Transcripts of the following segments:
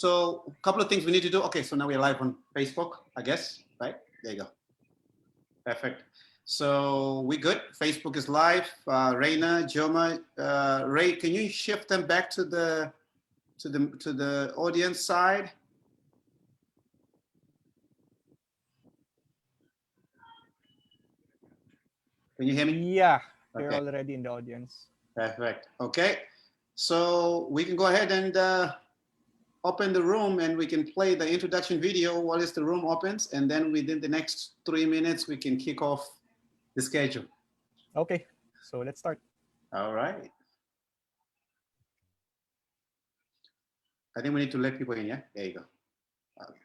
So a couple of things we need to do. Okay, so now we're live on Facebook, I guess, right? There you go. Perfect. So we good. Facebook is live. Reina, Joma, Ray, can you shift them back to the audience side? Can you hear me? Yeah, you're already in the audience. Perfect. Okay, so we can go ahead and open the room, and we can play the introduction video while the room opens, and then within the next 3 minutes we can kick off the schedule. Okay, so let's start. All right. I think we need to let people in, yeah? There you go. Okay.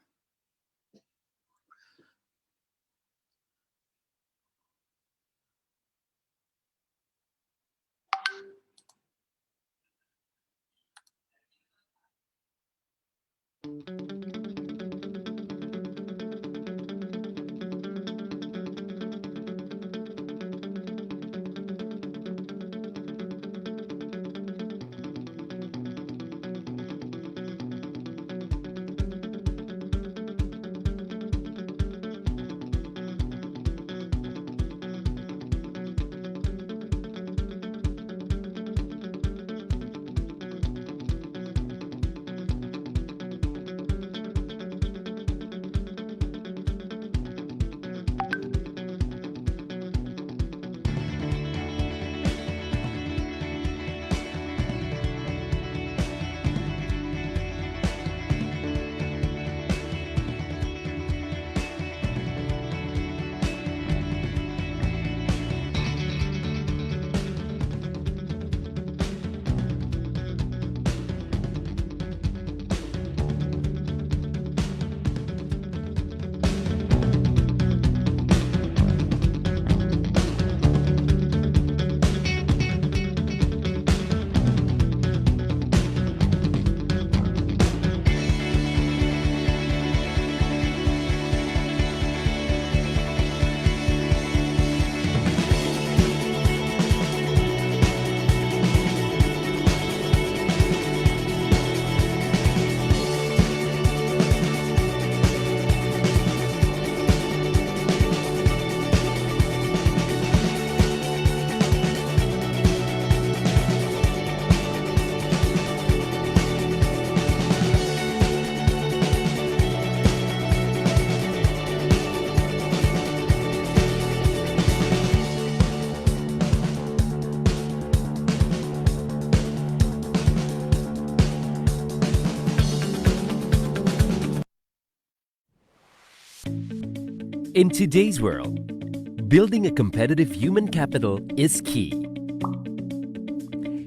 In today's world, building a competitive human capital is key.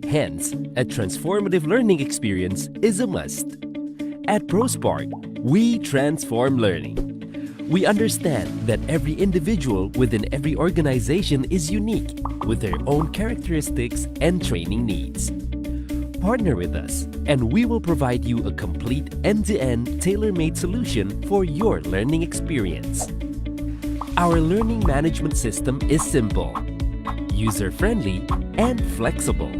Hence, a transformative learning experience is a must. At ProSpark, we transform learning. We understand that every individual within every organization is unique with their own characteristics and training needs. Partner with us, and we will provide you a complete end-to-end tailor-made solution for your learning experience. Our learning management system is simple, user-friendly, and flexible.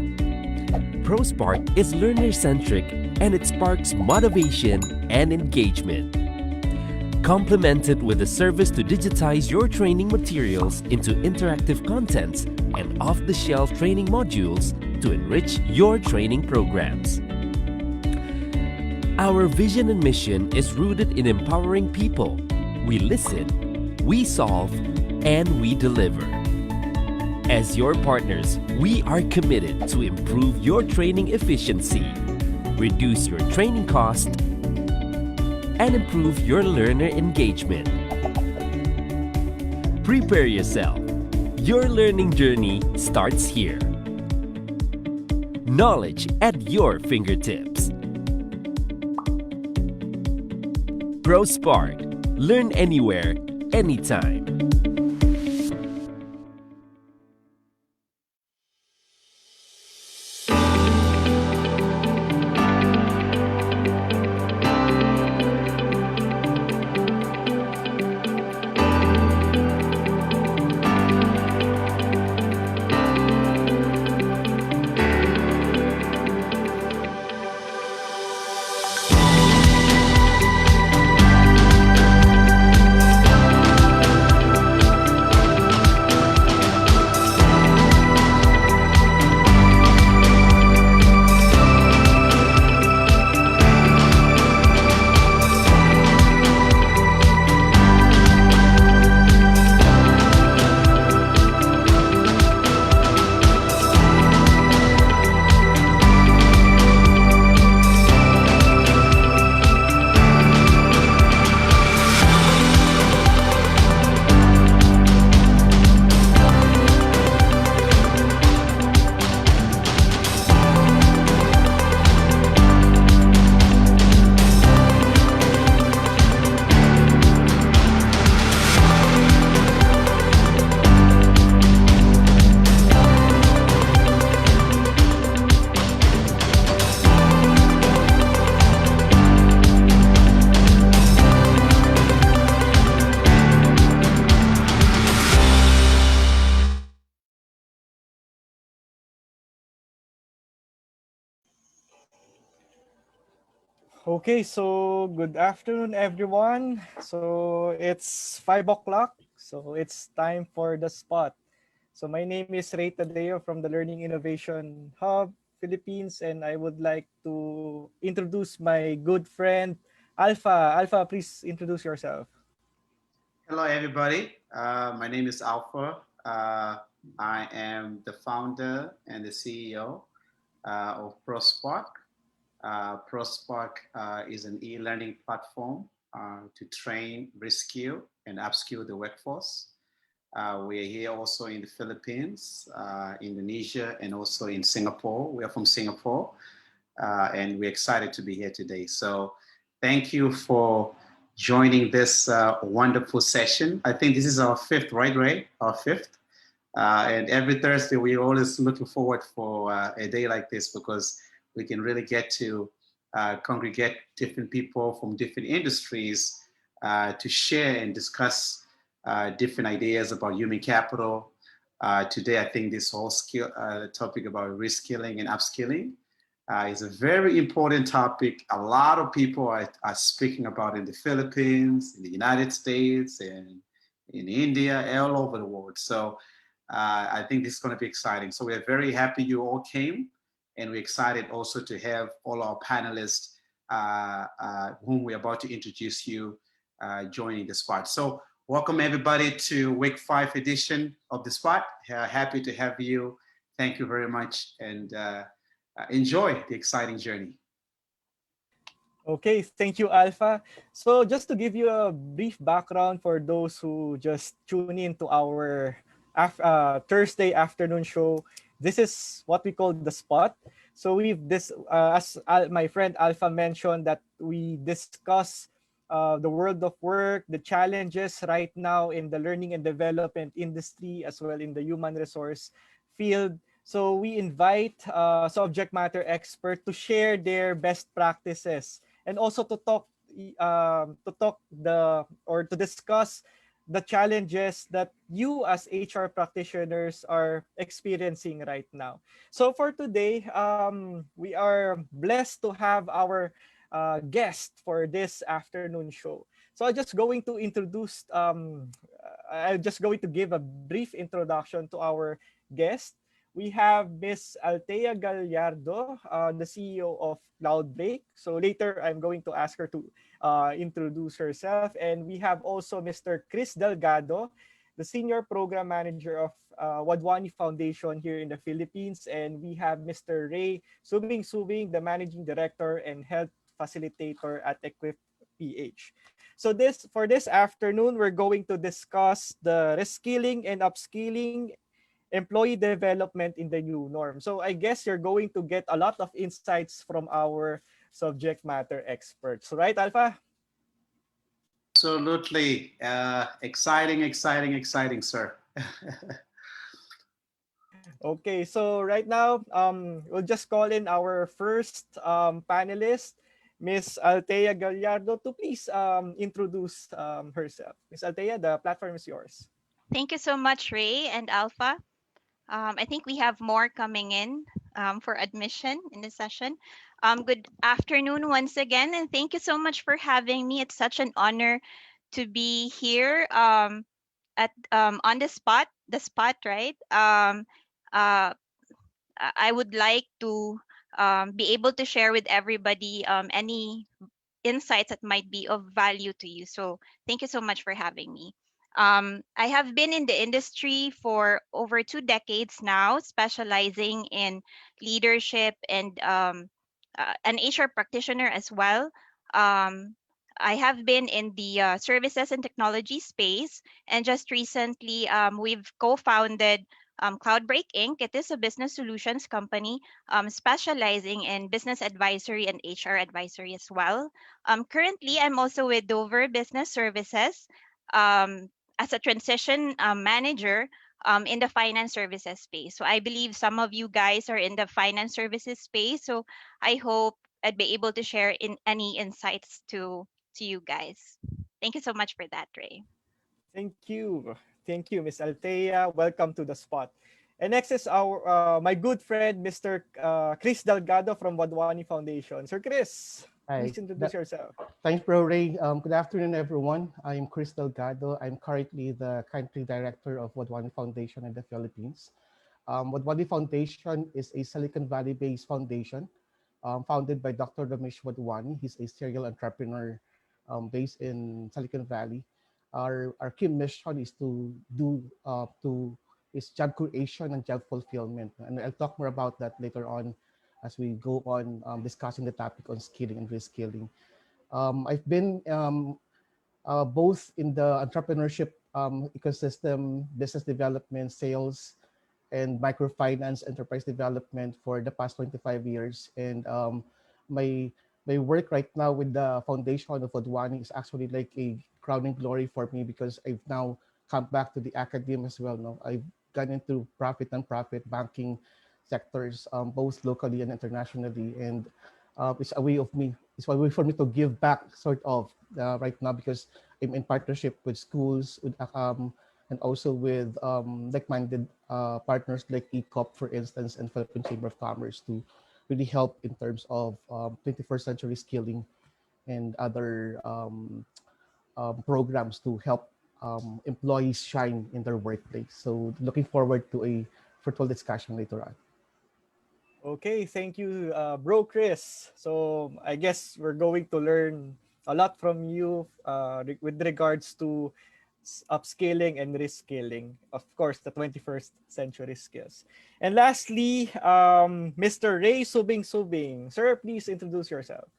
ProSpark is learner-centric, and it sparks motivation and engagement. Complemented with a service to digitize your training materials into interactive contents and off-the-shelf training modules to enrich your training programs. Our vision and mission is rooted in empowering people. We listen, we solve, and we deliver. As your partners, we are committed to improve your training efficiency, reduce your training cost, and improve your learner engagement. Prepare yourself. Your learning journey starts here. Knowledge at your fingertips. ProSpark. Learn anywhere, anytime. Okay, so good afternoon, everyone. So it's 5 o'clock. So it's time for the spot. So my name is Ray Tadeo from the Learning Innovation Hub, Philippines, and I would like to introduce my good friend, Alpha. Alpha, please introduce yourself. Hello, everybody. My name is Alpha. I am the founder and the CEO of ProSpark. ProSpark is an e-learning platform to train, reskill, and upskill the workforce. We are here also in the Philippines, Indonesia, and also in Singapore. We are from Singapore, and we're excited to be here today. So, thank you for joining this wonderful session. I think this is our fifth, right, Ray? Our fifth. And every Thursday, we're always looking forward for a day like this because we can really get to congregate different people from different industries to share and discuss different ideas about human capital. Today, I think this whole skill topic about reskilling and upskilling is a very important topic. A lot of people are speaking about in the Philippines, in the United States, and in India, all over the world. So I think this is going to be exciting. So we're very happy you all came, and we're excited also to have all our panelists, whom we're about to introduce you, joining the spot. So welcome everybody to week 5 edition of the spot. Happy to have you. Thank you very much, and enjoy the exciting journey. Okay, thank you, Alpha. So just to give you a brief background for those who just tune in to our Thursday afternoon show, this is what we call the spot. So we've this my friend Alpha mentioned that we discuss the world of work, the challenges right now in the learning and development industry, as well in the human resource field. So we invite subject matter expert to share their best practices and also to talk the or to discuss the challenges that you as HR practitioners are experiencing right now. So for today, we are blessed to have our guest for this afternoon show. So I'm just going to give a brief introduction to our guest. We have Miss Altea Gallardo, the CEO of Cloudbreak. So later, I'm going to ask her to introduce herself. And we have also Mr. Chris Delgado, the Senior Program Manager of Wadwani Foundation here in the Philippines. And we have Mr. Ray Subing, the Managing Director and Health Facilitator at Equip PH. So for this afternoon, we're going to discuss the reskilling and upskilling employee development in the new norm. So I guess you're going to get a lot of insights from our subject matter experts, right, Alpha? Absolutely. Exciting, sir. Okay, so right now, we'll just call in our first panelist, Miss Altea Gallardo, to please introduce herself. Miss Altea, the platform is yours. Thank you so much, Ray and Alpha. I think we have more coming in for admission in the session. Good afternoon once again, and thank you so much for having me. It's such an honor to be here at on the spot, right? Uh, I would like to be able to share with everybody any insights that might be of value to you. So thank you so much for having me. I have been in the industry for over 2 decades now, specializing in leadership and an HR practitioner as well. Um, I have been in the services and technology space, and just recently we've co-founded Cloudbreak Inc. It is a business solutions company specializing in business advisory and HR advisory as well. Currently, I'm also with Dover Business Services as a transition manager in the finance services space. So I believe some of you guys are in the finance services space. So I hope I'd be able to share in any insights to you guys. Thank you so much for that, Ray. Thank you. Thank you, Miss Altea. Welcome to the spot. And next is our my good friend, Mr. Chris Delgado from Wadwani Foundation. Sir Chris. Please Hi. introduce yourself. Thanks, Bro Ray. Good afternoon, everyone. I'm Chris Delgado. I'm currently the country director of Wadwani Foundation in the Philippines. Wadwani Foundation is a Silicon Valley-based foundation founded by Dr. Ramesh Wadwani. He's a serial entrepreneur based in Silicon Valley. Our key mission is to do is job creation and job fulfillment, and I'll talk more about that later on as we go on discussing the topic on skilling and reskilling. I've been both in the entrepreneurship ecosystem, business development, sales, and microfinance enterprise development for the past 25 years. And my my work right now with the foundation of Odwani is actually like a crowning glory for me because I've now come back to the academy as well. No, I've gone into profit and profit banking sectors, both locally and internationally, and it's a way of me. It's a way for me to give back, sort of, right now because I'm in partnership with schools, with and also with like-minded partners like ECOP, for instance, and Philippine Chamber of Commerce to really help in terms of 21st century skilling and other programs to help employees shine in their workplace. So looking forward to a fruitful discussion later on. Okay, thank you, Bro Chris. So I guess we're going to learn a lot from you with regards to upscaling and reskilling. Of course, the 21st century skills. And lastly, Mr. Ray Subing Subing. Sir, please introduce yourself.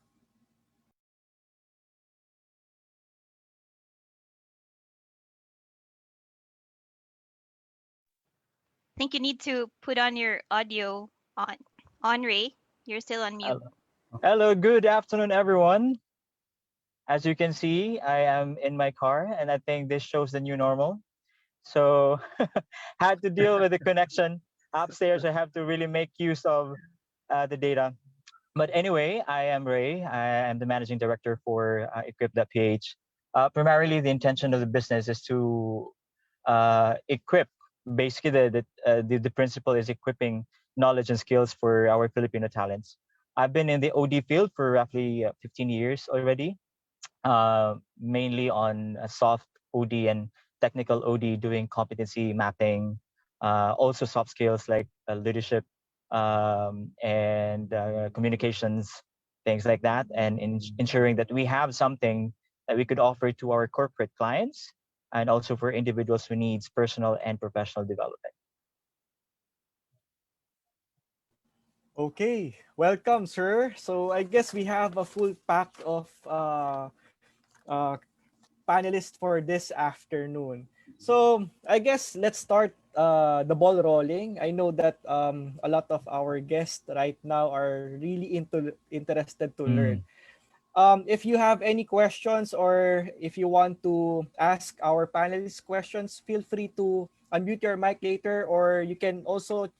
I think you need to put on your audio on. On, Ray. You're still on mute. Hello. Hello, good afternoon, everyone. As you can see, I am in my car, and I think this shows the new normal. So, had to deal with the connection upstairs. I have to really make use of the data. But anyway, I am Ray. I am the managing director for Equip.ph. Primarily, the intention of the business is to equip. Basically, the principle is equipping knowledge and skills for our Filipino talents. I've been in the OD field for roughly 15 years already, mainly on soft OD and technical OD, doing competency mapping, also soft skills like leadership and communications, things like that, and ensuring that we have something that we could offer to our corporate clients and also for individuals who needs personal and professional development. Okay, welcome, sir. So I guess we have a full pack of uh, panelists for this afternoon. So I guess let's start the ball rolling. I know that a lot of our guests right now are really interested to learn. Mm. If you have any questions or if you want to ask our panelists questions, feel free to unmute your mic later, or you can also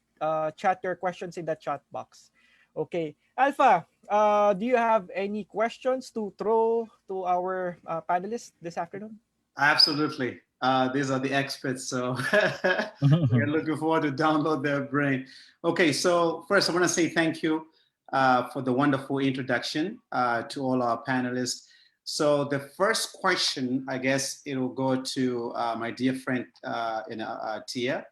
chat your questions in the chat box. Okay, Alpha, do you have any questions to throw to our panelists this afternoon? Absolutely. These are the experts, so we're looking forward to download their brain. Okay, so first I want to say thank you for the wonderful introduction to all our panelists. So the first question, I guess it will go to my dear friend, Tia.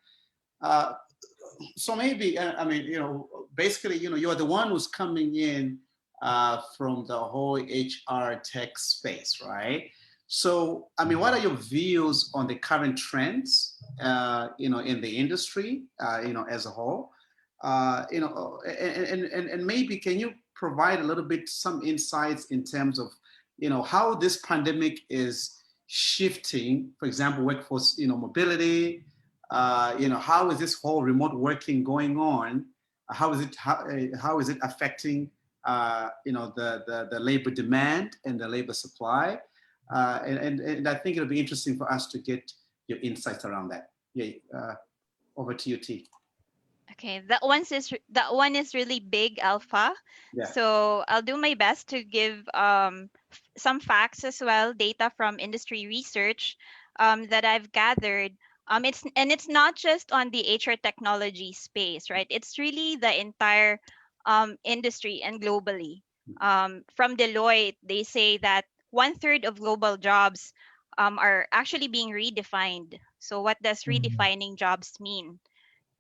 So maybe, I mean, basically, you're the one who's coming in from the whole HR tech space, right? So, I mean, what are your views on the current trends, in the industry, as a whole? And maybe can you provide a little bit some insights in terms of, how this pandemic is shifting, for example, workforce, mobility. How is this whole remote working going on? How is it affecting, the labor demand and the labor supply? And I think it'll be interesting for us to get your insights around that. Yeah, over to you, T. Okay, that one is really big, Alpha. Yeah. So I'll do my best to give some facts as well, data from industry research that I've gathered. It's not just on the HR technology space, right? It's really the entire industry and globally. From Deloitte, they say that one third of global jobs are actually being redefined. So, what does Mhm. redefining jobs mean?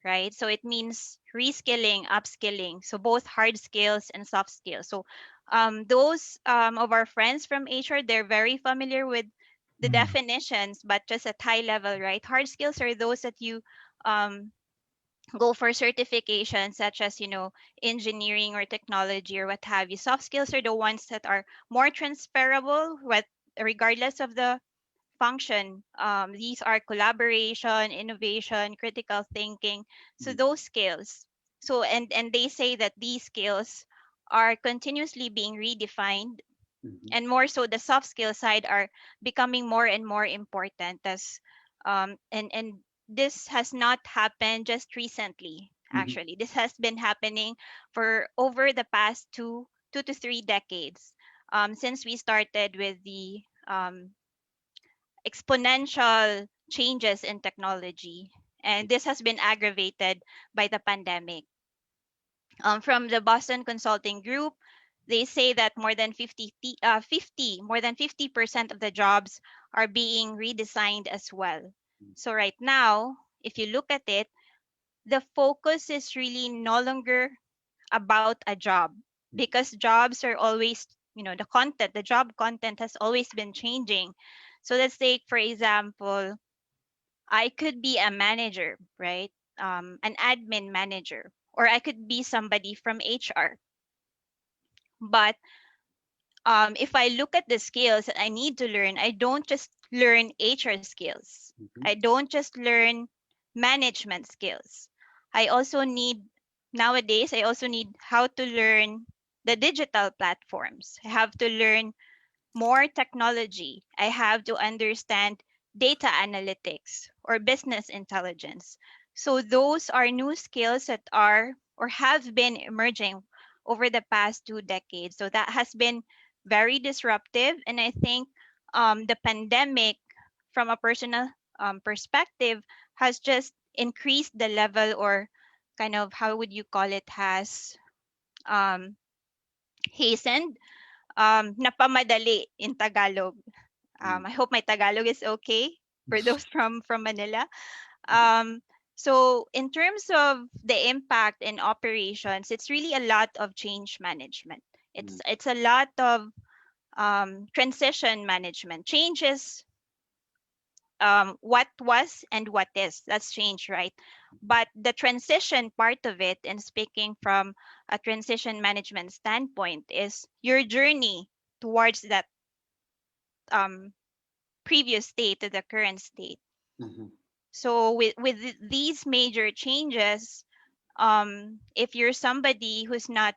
Right? So, it means reskilling, upskilling. So, both hard skills and soft skills. So, those of our friends from HR, they're very familiar with the Mhm. definitions, but just at high level, right? Hard skills are those that you um, go for certifications such as engineering or technology or what have you. Soft skills are the ones that are more transferable regardless of the function. These are collaboration, innovation, critical thinking, so Mm, those skills. So and they say that these skills are continuously being redefined, mhm, and more so the soft skill side are becoming more and more important as and this has not happened just recently. mhm. Actually, this has been happening for over the past two to three decades, since we started with the exponential changes in technology, and this has been aggravated by the pandemic. From the Boston Consulting Group, they say that more than 50% of the jobs are being redesigned as well. So right now, if you look at it, the focus is really no longer about a job, because jobs are always, the job content has always been changing. So let's take, for example, I could be a manager, right? An admin manager, or I could be somebody from HR. But if I look at the skills that I need to learn, I don't just learn HR skills. Mhm. I don't just learn management skills. I also need, nowadays, I also need how to learn the digital platforms. I have to learn more technology. I have to understand data analytics or business intelligence. So those are new skills that are or have been emerging over the past 2 decades. So that has been very disruptive. And I think the pandemic, from a personal perspective, has just increased the level, or kind of, how would you call it, has um, hastened, napamadali in Tagalog. Mm, I hope my Tagalog is okay for those from Manila. mhm, Um, so in terms of the impact in operations, it's really a lot of change management. mm, It's a lot of transition management. Change is what was and what is. That's change, right? But the transition part of it, and speaking from a transition management standpoint, is your journey towards that um, previous state to the current state. mhm. So with these major changes, if you're somebody who's not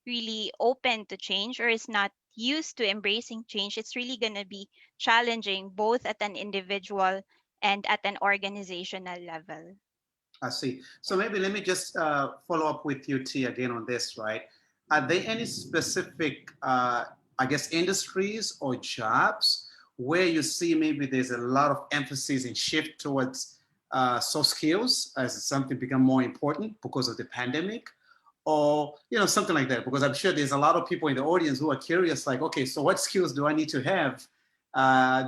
really open to change or is not used to embracing change, it's really going to be challenging both at an individual and at an organizational level. I see. So Yeah. maybe let me just follow up with you, T, again on this, right? Are there any specific, I guess, industries or jobs where you see maybe there's a lot of emphasis and shift towards soft skills as something become more important because of the pandemic? Or something like that, because I'm sure there's a lot of people in the audience who are curious, like, okay, so what skills do I need to have?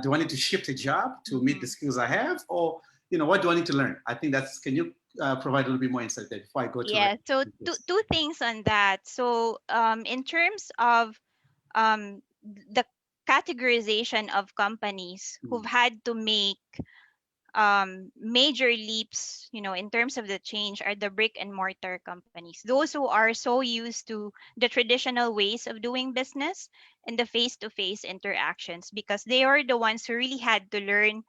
Do I need to shift a job to meet the Mhm. skills I have, or what do I need to learn? I think that's. Can you provide a little bit more insight there before I go to Yeah, so yes. two things on that. So in terms of the categorization of companies who've Mm, had to make major leaps, in terms of the change, are the brick and mortar companies. Those who are so used to the traditional ways of doing business and the face-to-face interactions, because they are the ones who really had to learn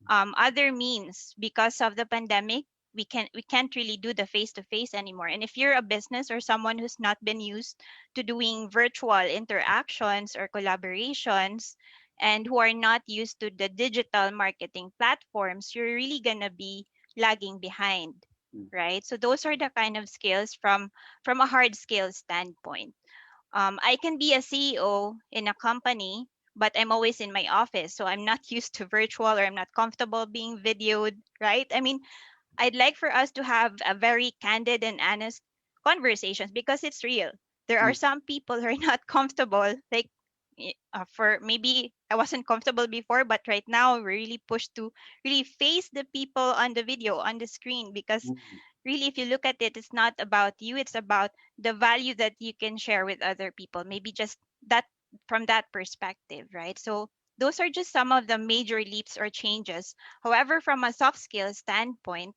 other means because of the pandemic. We can't really do the face to face anymore, and if you're a business or someone who's not been used to doing virtual interactions or collaborations, and who are not used to the digital marketing platforms, you're really going to be lagging behind, mm, right? So those are the kind of skills from a hard skills standpoint. I can be a CEO in a company, but I'm always in my office. So I'm not used to virtual, or I'm not comfortable being videoed, right? I mean, I'd like for us to have a very candid and honest conversations because it's real. There are some people who are not comfortable, like for maybe I wasn't comfortable before, but right now we're really pushed to really face the people on the video, on the screen, because Mm. really, if you look at it, it's not about you, it's about the value that you can share with other people. Maybe just that, from that perspective, right? So those are just some of the major leaps or changes. However, from a soft skills standpoint,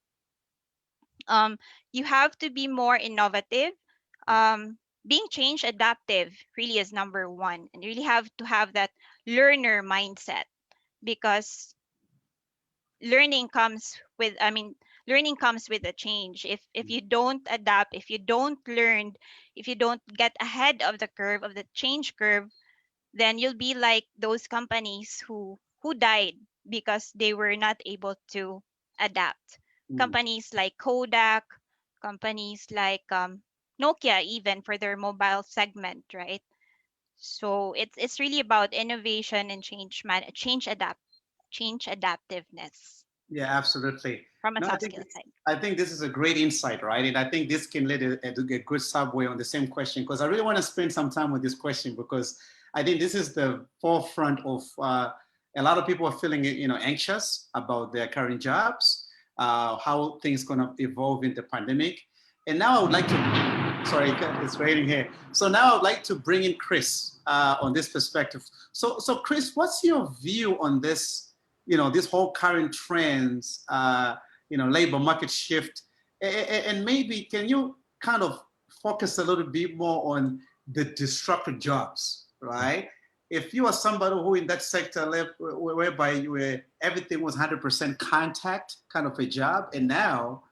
um, you have to be more innovative. Being change adaptive really is number one, and really have to have that learner mindset, because learning comes with, I mean, learning comes with a change. If you don't adapt, if you don't learn, if you don't get ahead of the curve, of the change curve, then you'll be like those companies who died because they were not able to adapt. Mm. Companies like Kodak, companies like Nokia, even for their mobile segment, right? So it's really about innovation and change adaptiveness Yeah, absolutely. from a No, I soft think skill side. I think this is a great insight, right? And I think this can lead a good subway on the same question, because I really want to spend some time with this question, because I think this is the forefront of a lot of people are feeling, anxious about their current jobs, how things going to evolve in the pandemic. And now I would like to, sorry, it's raining here. So now I would like to bring in Chris on this perspective. So Chris, what's your view on this? This whole current trends, labor market shift, and maybe can you kind of focus a little bit more on the disrupted jobs, right? If you are somebody who in that sector left, whereby everything was 100% contact kind of a job, and now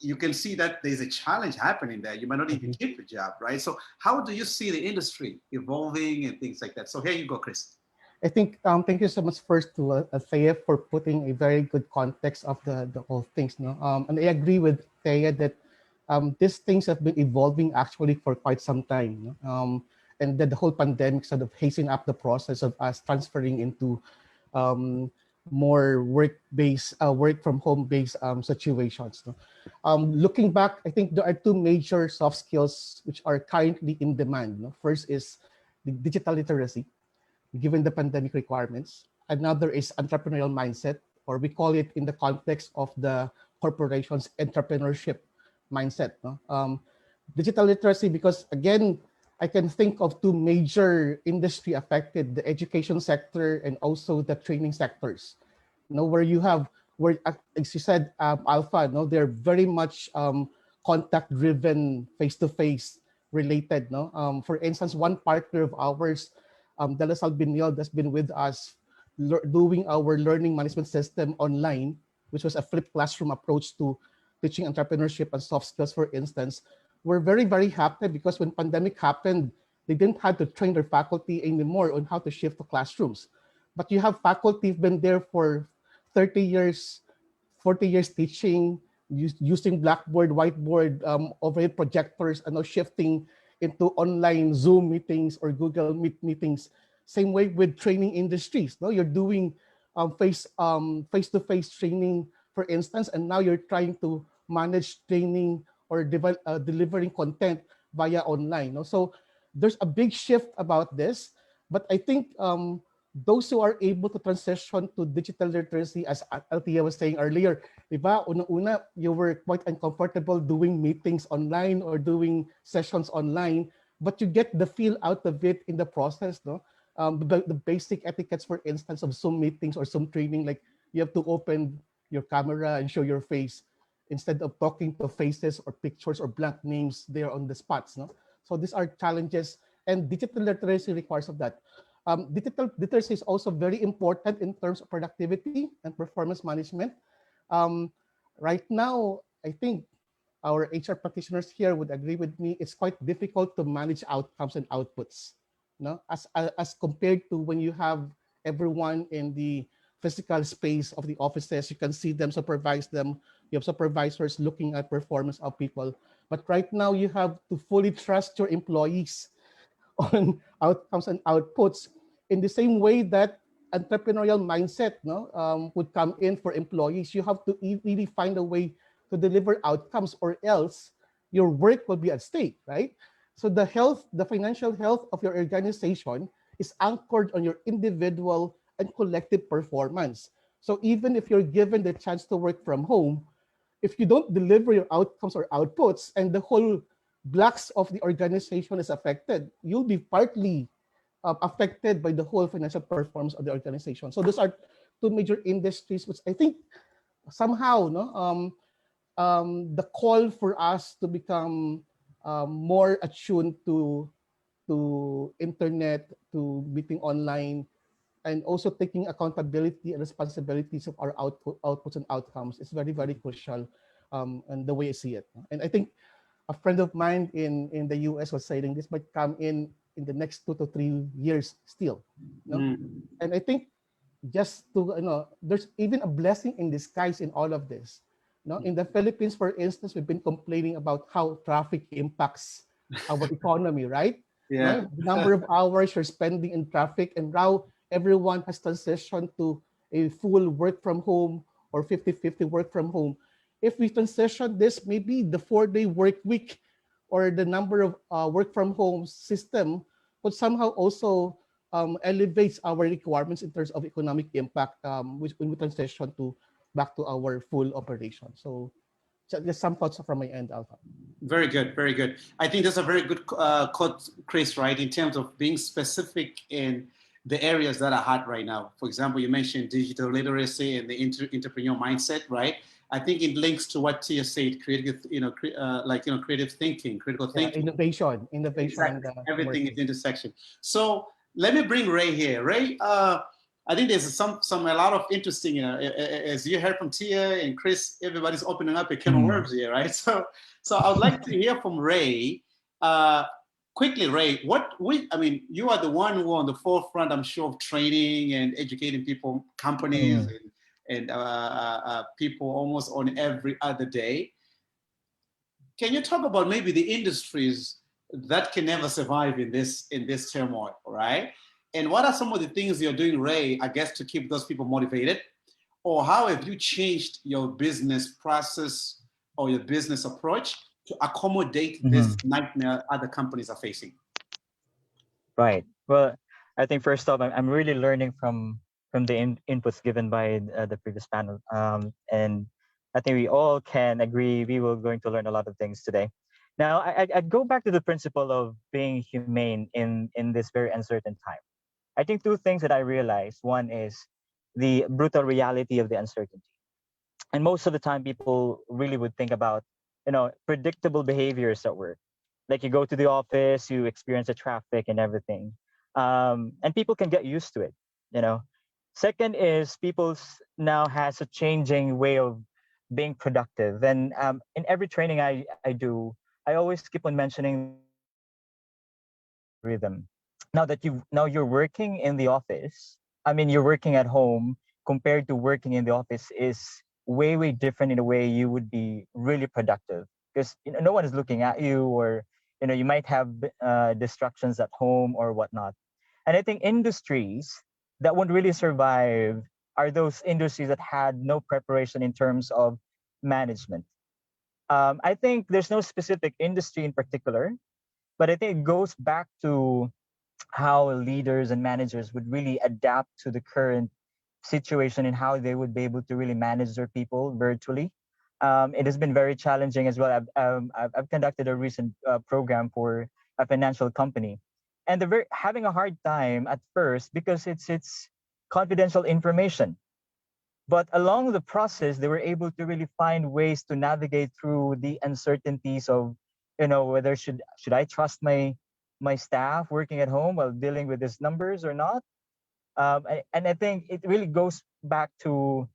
you can see that there's a challenge happening there. You might not even Mhm. keep your job, right? So how do you see the industry evolving and things like that? So here you go, Chris. I think thank you so much first to Thea for putting a very good context of the whole things. No, and I agree with Thea that these things have been evolving actually for quite some time. No? And that the whole pandemic sort of hastened up the process of us transferring into um, more work-based, work from home-based situations. No? Looking back, I think there are two major soft skills which are currently in demand. No? First is the digital literacy, given the pandemic requirements. Another is entrepreneurial mindset, or we call it in the context of the corporation's entrepreneurship mindset. No? Digital literacy, because again, I can think of two major industry affected: the education sector and also the training sectors. Where you have, where as you said, Alpha, they're very much contact driven, face to face related. No, for instance, one partner of ours, Delasal Binil, that's been with us doing our learning management system online, which was a flipped classroom approach to teaching entrepreneurship and soft skills, for instance. We're very, very happy because when pandemic happened, they didn't have to train their faculty anymore on how to shift to classrooms. But you have faculty who've been there for 30 years, 40 years teaching, using Blackboard, whiteboard, overhead projectors, and now shifting into online Zoom meetings or Google Meet meetings. Same way with training industries. No, you're doing face-to-face training, for instance, and now you're trying to manage training or delivering content via online. No? So there's a big shift about this, but I think those who are able to transition to digital literacy, as Althea was saying earlier, diba, unang-una, you were quite uncomfortable doing meetings online or doing sessions online, but you get the feel out of it in the process, no? The basic etiquettes, for instance, of Zoom meetings or Zoom training, like you have to open your camera and show your face instead of talking to faces or pictures or blank names there on the spots, no? So these are challenges, and digital literacy requires of that. Digital literacy is also very important in terms of productivity and performance management. Um, right now, I think our HR practitioners here would agree with me. It's quite difficult to manage outcomes and outputs, no? As compared to when you have everyone in the physical space of the offices, you can see them, supervise them. You have supervisors looking at performance of people. But right now, you have to fully trust your employees on outcomes and outputs, in the same way that entrepreneurial mindset, would come in for employees. You have to really find a way to deliver outcomes, or else your work will be at stake, right? So the financial health of your organization is anchored on your individual and collective performance. So even if you're given the chance to work from home, if you don't deliver your outcomes or outputs and the whole blocks of the organization is affected, you'll be partly affected by the whole financial performance of the organization. So those are two major industries, which I think somehow, no, the call for us to become more attuned to internet, to meeting online, and also taking accountability and responsibilities of our outputs and outcomes is very, very crucial, and the way I see it. And I think a friend of mine in the US was saying this might come in the next 2 to 3 years still. No? And I think just to, there's even a blessing in disguise in all of this. No? In the Philippines, for instance, we've been complaining about how traffic impacts our economy, right? Yeah. No? The number of hours you're spending in traffic, and now everyone has transitioned to a full work from home or 50-50 work from home. If we transition this, maybe the 4-day work week or the number of work from home system would somehow also elevates our requirements in terms of economic impact, which when we transition to back to our full operation. So just some thoughts from my end, Alpha. Very good, very good. I think that's a very good quote, Chris, right? In terms of being specific in the areas that are hot right now. For example, you mentioned digital literacy and the entrepreneurial mindset, right? I think it links to what Tia said, creative, creative thinking, critical thinking. Innovation, Exactly. and Everything is intersection. So let me bring Ray here. Ray, I think there's a lot of interesting, as you heard from Tia and Chris, everybody's opening up a can of worms here, right? So I would like to hear from Ray. Quickly, Ray, you are the one who on the forefront, I'm sure, of training and educating people, companies, and people almost on every other day. Can you talk about maybe the industries that can never survive in this turmoil, right? And what are some of the things you're doing, Ray, I guess, to keep those people motivated? Or how have you changed your business process or your business approach to accommodate this nightmare other companies are facing? Right. Well, I think first off, I'm really learning from the inputs given by the previous panel, and I think we all can agree we were going to learn a lot of things today. Now, I'd go back to the principle of being humane in this very uncertain time. I think two things that I realized. One is the brutal reality of the uncertainty, and most of the time, people really would think about predictable behaviors at work, like you go to the office, you experience the traffic and everything, and people can get used to it. you know Second is now has a changing way of being productive, and in every training I do, I always keep on mentioning the rhythm. Now you're working in the office, I mean you're working at home, compared to working in the office is way different. In a way, you would be really productive because no one is looking at you, or you might have distractions at home or whatnot. And I think industries that won't really survive are those industries that had no preparation in terms of management. I think there's no specific industry in particular, but I think it goes back to how leaders and managers would really adapt to the current situation and how they would be able to really manage their people virtually. It has been very challenging as well. I've conducted a recent program for a financial company, and they're having a hard time at first because it's confidential information. But along the process, they were able to really find ways to navigate through the uncertainties of, whether should I trust my staff working at home while dealing with these numbers or not. And I think it really goes back to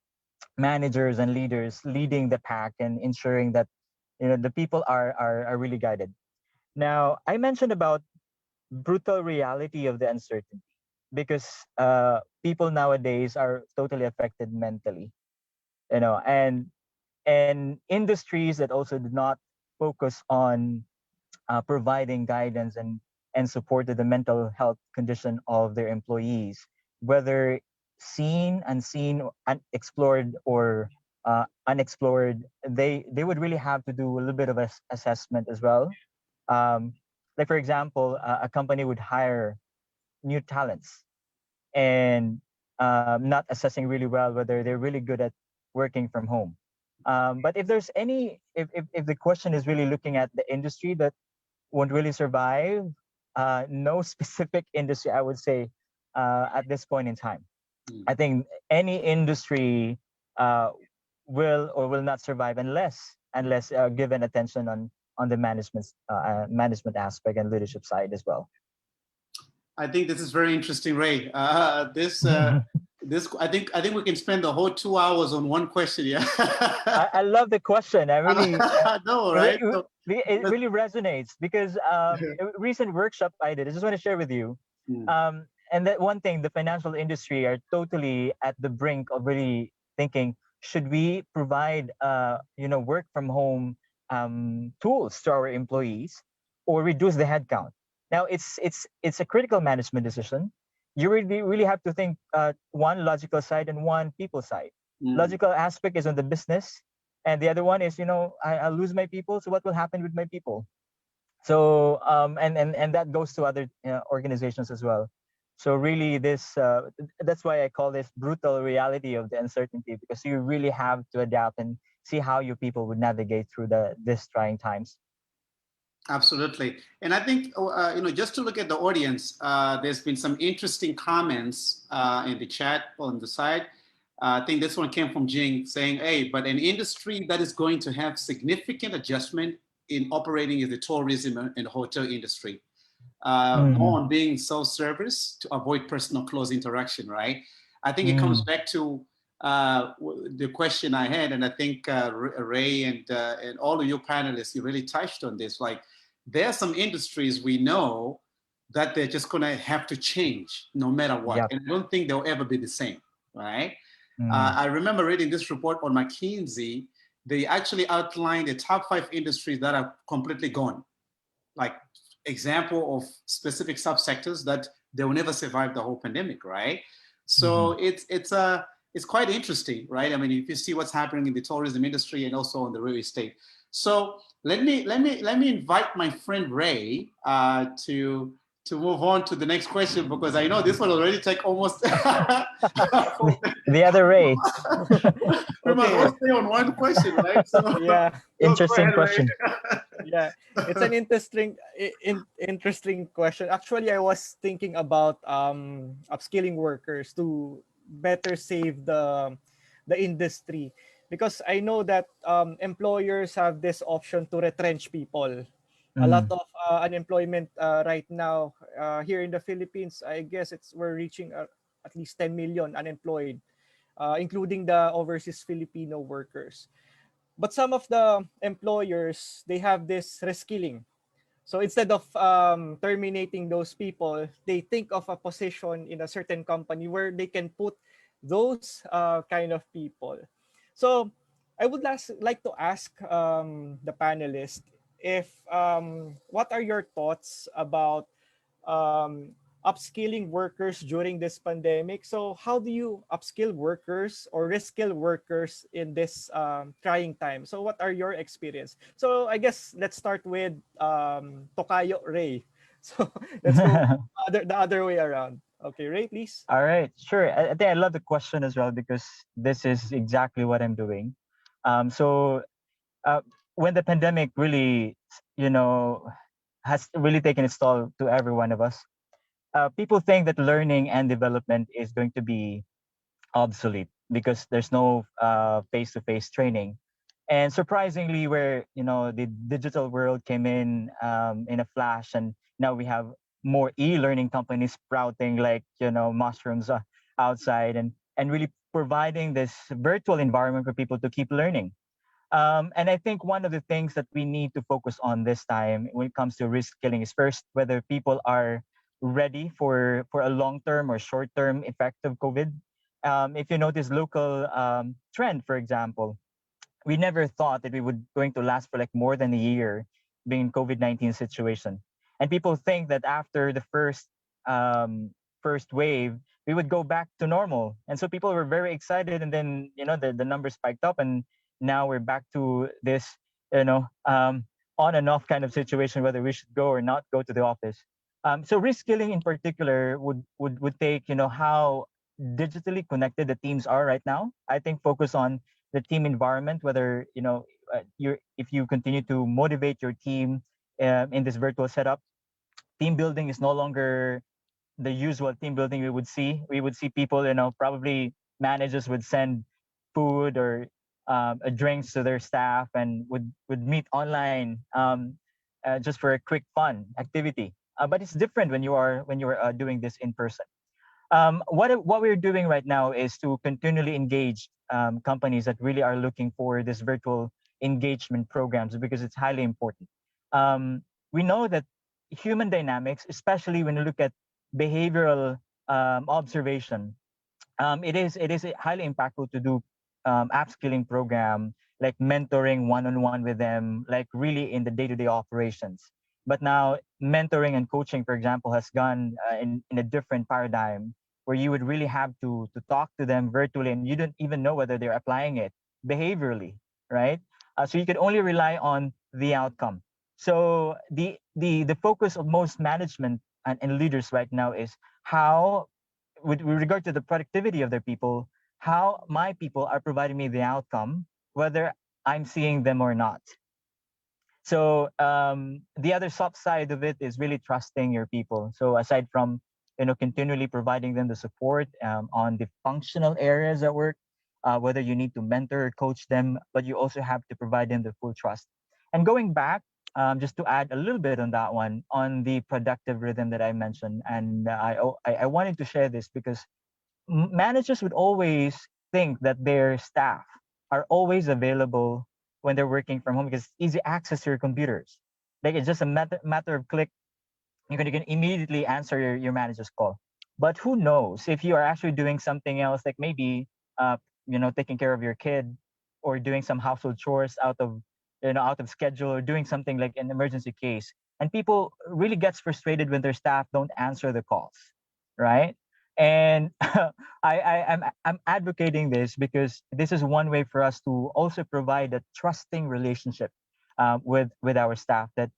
managers and leaders leading the pack and ensuring that the people are really guided. Now, I mentioned about brutal reality of the uncertainty because people nowadays are totally affected mentally, and industries that also did not focus on providing guidance and support to the mental health condition of their employees, whether seen, unseen, unexplored, or unexplored. They would really have to do a little bit of assessment as well. Um, Like for example, a company would hire new talents and not assessing really well whether they're really good at working from home. But if there's any, if the question is really looking at the industry that won't really survive, no specific industry, I would say, at this point in time. Mm. I think any industry uh, will or will not survive unless given attention on the management aspect and leadership side as well. I think this is very interesting, Ray. This I think we can spend the whole 2 hours on one question. Yeah. I love the question. I really No, it, right? re- So, it really resonates because a recent workshop I did. I just want to share with you. mm, And that one thing, the financial industry are totally at the brink of really thinking: should we provide, work from home tools to our employees, or reduce the headcount? Now, it's a critical management decision. You really have to think one logical side and one people side. mm. Logical aspect is on the business, and the other one is, I'll lose my people. So what will happen with my people? So and that goes to other organizations as well. So really, that's why I call this brutal reality of the uncertainty, because you really have to adapt and see how your people would navigate through this trying times. Absolutely. And I think, just to look at the audience, there's been some interesting comments in the chat on the side. I think this one came from Jing saying, hey, but an industry that is going to have significant adjustment in operating is the tourism and hotel industry. More Mhm. on being self-service to avoid personal close interaction, right? I think it comes Mm. back to the question I had, and I think Ray and all of your panelists, you really touched on this. Like, there are some industries we know that they're just going to have to change no matter what, Yep. and I don't think they'll ever be the same, right? Mm. I remember reading this report on McKinsey. They actually outlined the top 5 industries that are completely gone, like example of specific subsectors that they will never survive the whole pandemic, right? So Mhm. it's quite interesting, right? I mean, if you see what's happening in the tourism industry and also on the real estate. So let me invite my friend Ray to move on to the next question, because I know this will already take almost The other Ray. we must Okay. all stay on one question, right? So Yeah. go Interesting ahead, Ray. question. Yeah, it's an interesting question. Actually, I was thinking about upskilling workers to better save the industry, because I know that employers have this option to retrench people. A lot Mm. of unemployment right now here in the Philippines. I guess we're reaching at least 10 million unemployed, including the overseas Filipino workers. But some of the employers, they have this reskilling. So instead of terminating those people, they think of a position in a certain company where they can put those kind of people. So I would like to ask the panelists if what are your thoughts about um, upskilling workers during this pandemic. So how do you upskill workers or reskill workers in this trying time? So what are your experience? So I guess let's start with Tokayo Ray. So let's go the other way around. Okay, Ray, please. All right, sure. I think I love the question as well because this is exactly what I'm doing. So uh, when the pandemic really, you know, has really taken its toll to every one of us, people think that learning and development is going to be obsolete because there's no face-to-face training. And surprisingly, where the digital world came in a flash, and now we have more e-learning companies sprouting like mushrooms outside, and really providing this virtual environment for people to keep learning. And I think one of the things that we need to focus on this time when it comes to risk killing is first whether people are ready for a long term or short term effect of COVID. If you notice local trend, for example, we never thought that we would going to last for like more than a year being COVID-19 situation. And people think that after the um, first wave, we would go back to normal. And so people were very excited, and then the numbers spiked up, and now we're back to this, you know, um, on and off kind of situation whether we should go or not go to the office. So reskilling in particular would take, how digitally connected the teams are right now. I think focus on the team environment, whether you're if you continue to motivate your team in this virtual setup. Team building is no longer the usual team building we would see. We would see people, probably managers would send food or drinks to their staff and would meet online, just for a quick fun activity. But it's different when you are doing this in person. What we're doing right now is to continually engage companies that really are looking for this virtual engagement programs because it's highly important. We know that human dynamics, especially when you look at behavioral observation, it is highly impactful to do upskilling program like mentoring one-on-one with them, like really in the day-to-day operations. But now mentoring and coaching, for example, has gone in a different paradigm where you would really have to talk to them virtually and you don't even know whether they're applying it behaviorally, right? So you can only rely on the outcome. So the focus of most management and leaders right now is how, with regard to the productivity of their people, how my people are providing me the outcome, whether I'm seeing them or not. So the other soft side of it is really trusting your people. So aside from continually providing them the support on the functional areas at work, whether you need to mentor or coach them, but you also have to provide them the full trust. And going back, just to add a little bit on that one, on the productive rhythm that I mentioned, and I wanted to share this because managers would always think that their staff are always available when they're working from home because it's easy access to your computers. Like it's just a matter of click. You can immediately answer your manager's call. But who knows if you are actually doing something else, like maybe taking care of your kid or doing some household chores out of schedule or doing something like an emergency case. And people really gets frustrated when their staff don't answer the calls, right? And I'm advocating this because this is one way for us to also provide a trusting relationship with our staff, that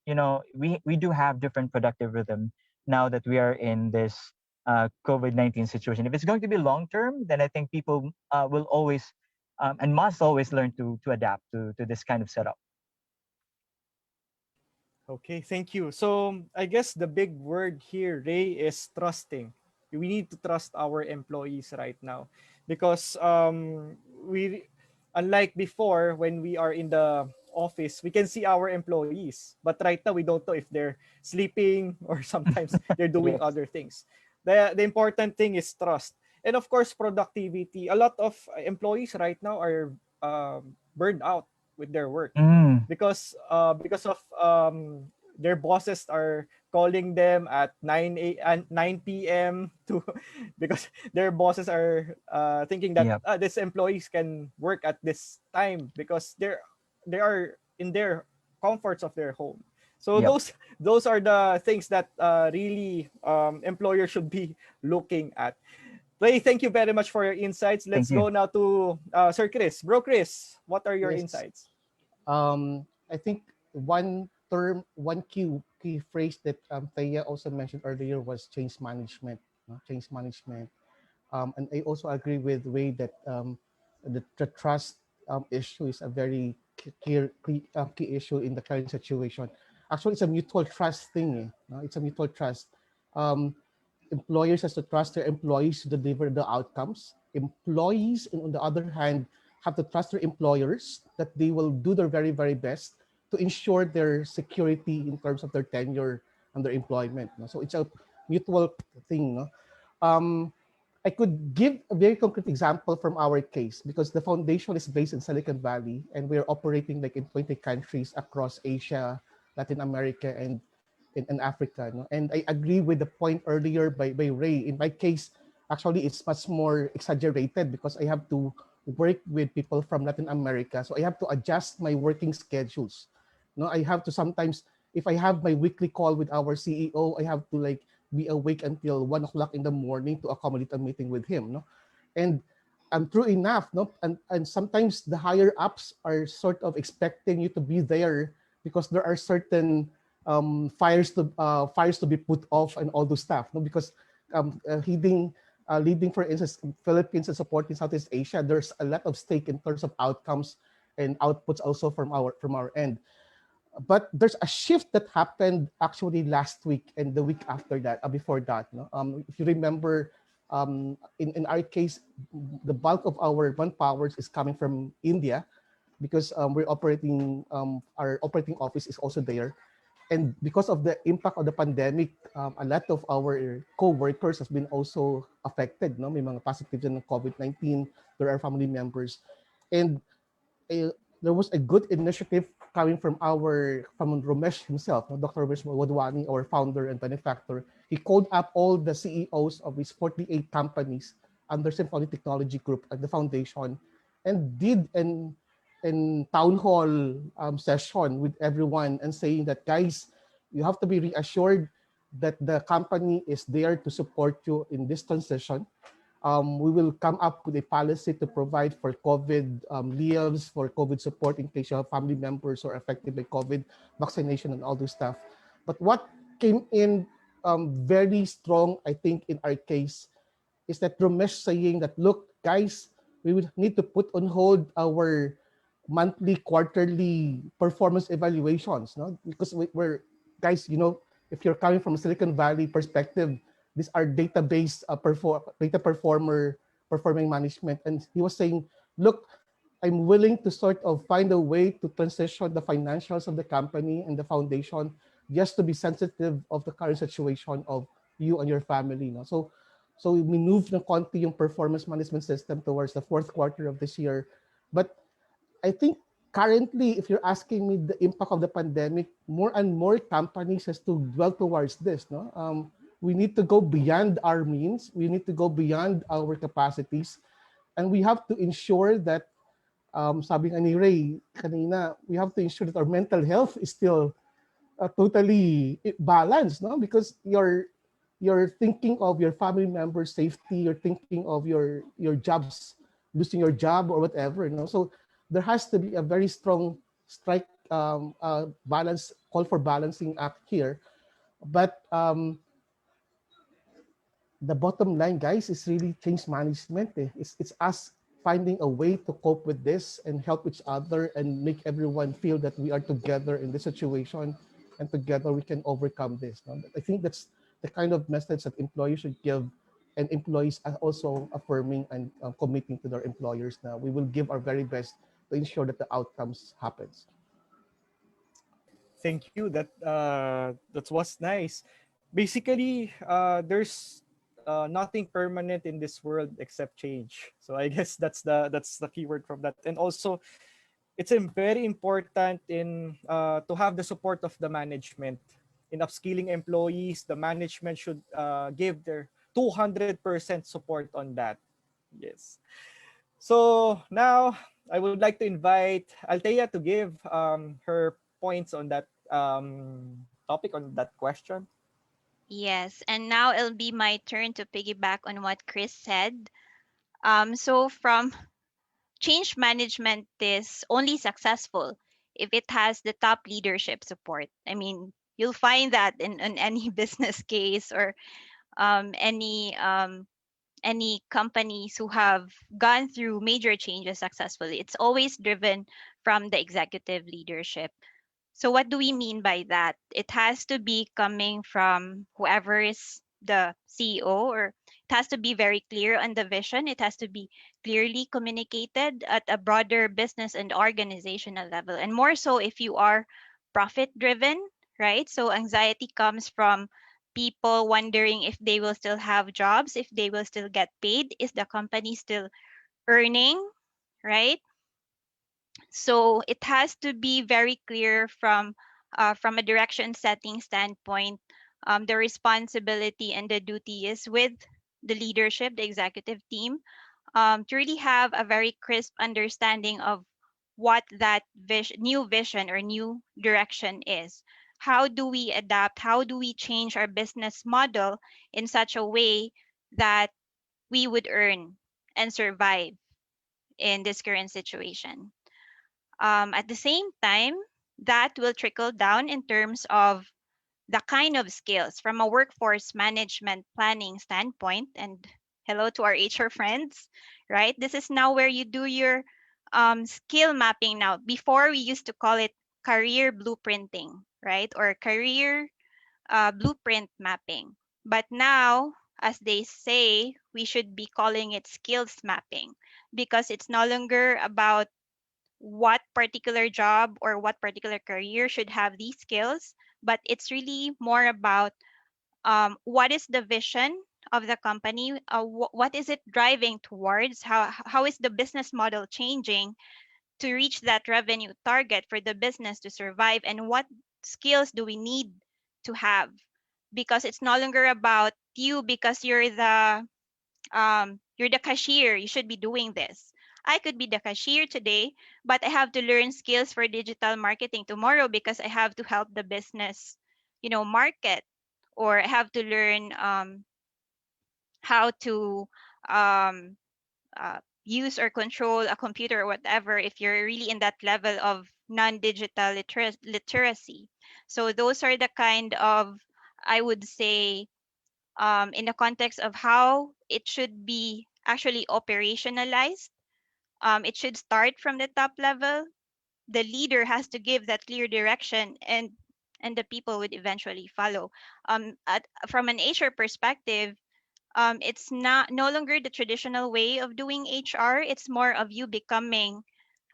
we do have different productive rhythm now that we are in this COVID-19 situation. If it's going to be long term, then I think people will always and must always learn to adapt to this kind of setup. Okay, thank you. So I guess the big word here, Ray, is trusting. We need to trust our employees right now because we, unlike before when we are in the office, we can see our employees, but right now we don't know if they're sleeping or sometimes they're doing Yes. other things. The important thing is trust, and of course productivity. A lot of employees right now are burned out with their work Mm, because of their bosses are calling them at 9 p.m. to because their bosses are thinking that yep. these employees can work at this time because they are in their comforts of their home. So Yep. those are the things that really employers should be looking at. Ray, thank you very much for your insights. Let's Thank you. go now to Sir Chris. Bro Chris, what are your Yes. insights? I think one term, one key phrase that Thea also mentioned earlier was change management. No? Change management. And I also agree with Ray that the trust issue is a very key issue in the current situation. Actually, it's a mutual trust thing. No? It's a mutual trust. Um, Employers has to trust their employees to deliver the outcomes. Employees, on the other hand, have to trust their employers that they will do their very, very best to ensure their security in terms of their tenure and their employment. No? So it's a mutual thing. No? Um, I could give a very concrete example from our case because the foundation is based in Silicon Valley and we're operating like in 20 countries across Asia, Latin America, and in Africa. No? And I agree with the point earlier by Ray. In my case, actually, it's much more exaggerated because I have to work with people from Latin America. So I have to adjust my working schedules. No, I have to sometimes, if I have my weekly call with our CEO, I have to like be awake until 1 o'clock in the morning to accommodate a meeting with him. No, and true enough, no, and sometimes the higher ups are sort of expecting you to be there because there are certain fires to be put off and all those stuff. No, because leading, for instance, Philippines and supporting Southeast Asia, there's a lot of stake in terms of outcomes and outputs also from our end. But there's a shift that happened actually last week and the week after that, before that. No? If you remember, in our case, the bulk of our manpower is coming from India because our operating office is also there. And because of the impact of the pandemic, a lot of our co-workers has been also affected. No? May mga positive ng COVID-19. There are family members. And a, there was a good initiative coming from Ramesh himself, Dr. Ramesh Wadwani, our founder and benefactor. He called up all the CEOs of his 48 companies under Symphony Technology Group at the foundation and did an town hall session with everyone and saying that, guys, you have to be reassured that the company is there to support you in this transition. We will come up with a policy to provide for COVID leaves, for COVID support in case you have family members who are affected by COVID, vaccination, and all those stuff. But what came in very strong, I think, in our case, is that Ramesh saying that, look, guys, we will need to put on hold our monthly, quarterly performance evaluations, no? Because we're guys, if you're coming from a Silicon Valley perspective, these are database data performing management. And he was saying, look, I'm willing to sort of find a way to transition the financials of the company and the foundation just to be sensitive of the current situation of you and your family. No? So we moved ng konti yung performance management system towards the fourth quarter of this year. But I think currently, if you're asking me the impact of the pandemic, more and more companies has to dwell towards this. No, we need to go beyond our means. We need to go beyond our capacities, and we have to ensure that, sabi nga ni Ray kanina, we have to ensure that our mental health is still totally balanced. No, because you're thinking of your family members' safety. You're thinking of your jobs, losing your job or whatever. So there has to be a very strong strike balance call for balancing act here. But the bottom line, guys, is really change management. It's us finding a way to cope with this and help each other and make everyone feel that we are together in this situation, and together we can overcome this. No? I think that's the kind of message that employees should give, and employees are also affirming and committing to their employers. Now we will give our very best to ensure that the outcomes happens. Thank you. That was nice. Basically, there's nothing permanent in this world except change. So I guess that's the keyword from that. And also, it's very important to have the support of the management. In upskilling employees, the management should give their 200% support on that. Yes. So now I would like to invite Althea to give her points on that topic, on that question. Yes, and now it'll be my turn to piggyback on what Chris said. So from change management is only successful if it has the top leadership support. I mean, you'll find that in any business case or um, any um, any companies who have gone through major changes successfully. It's always driven from the executive leadership. So what do we mean by that? It has to be coming from whoever is the CEO, or it has to be very clear on the vision. It has to be clearly communicated at a broader business and organizational level. And more so if you are profit driven, right? So anxiety comes from people wondering if they will still have jobs, if they will still get paid, is the company still earning, right? So it has to be very clear from a direction setting standpoint. The responsibility and the duty is with the leadership, the executive team, to really have a very crisp understanding of what that new vision or new direction is. How do we adapt? How do we change our business model in such a way that we would earn and survive in this current situation? At the same time, that will trickle down in terms of the kind of skills from a workforce management planning standpoint. And hello to our HR friends, right? This is now where you do your skill mapping now. Before, we used to call it career blueprinting, right? Or career blueprint mapping. But now, as they say, we should be calling it skills mapping, because it's no longer about what particular job or what particular career should have these skills, but it's really more about what is the vision of the company, what is it driving towards, how is the business model changing to reach that revenue target for the business to survive, and what skills do we need to have, because it's no longer about you because you're the cashier, you should be doing this. I could be the cashier today, but I have to learn skills for digital marketing tomorrow because I have to help the business, market, or I have to learn how to um, use or control a computer or whatever if you're really in that level of non-digital literacy. So those are the kind of, I would say, in the context of how it should be actually operationalized. It should start from the top level. The leader has to give that clear direction, and the people would eventually follow. From an HR perspective, it's not no longer the traditional way of doing HR. It's more of you becoming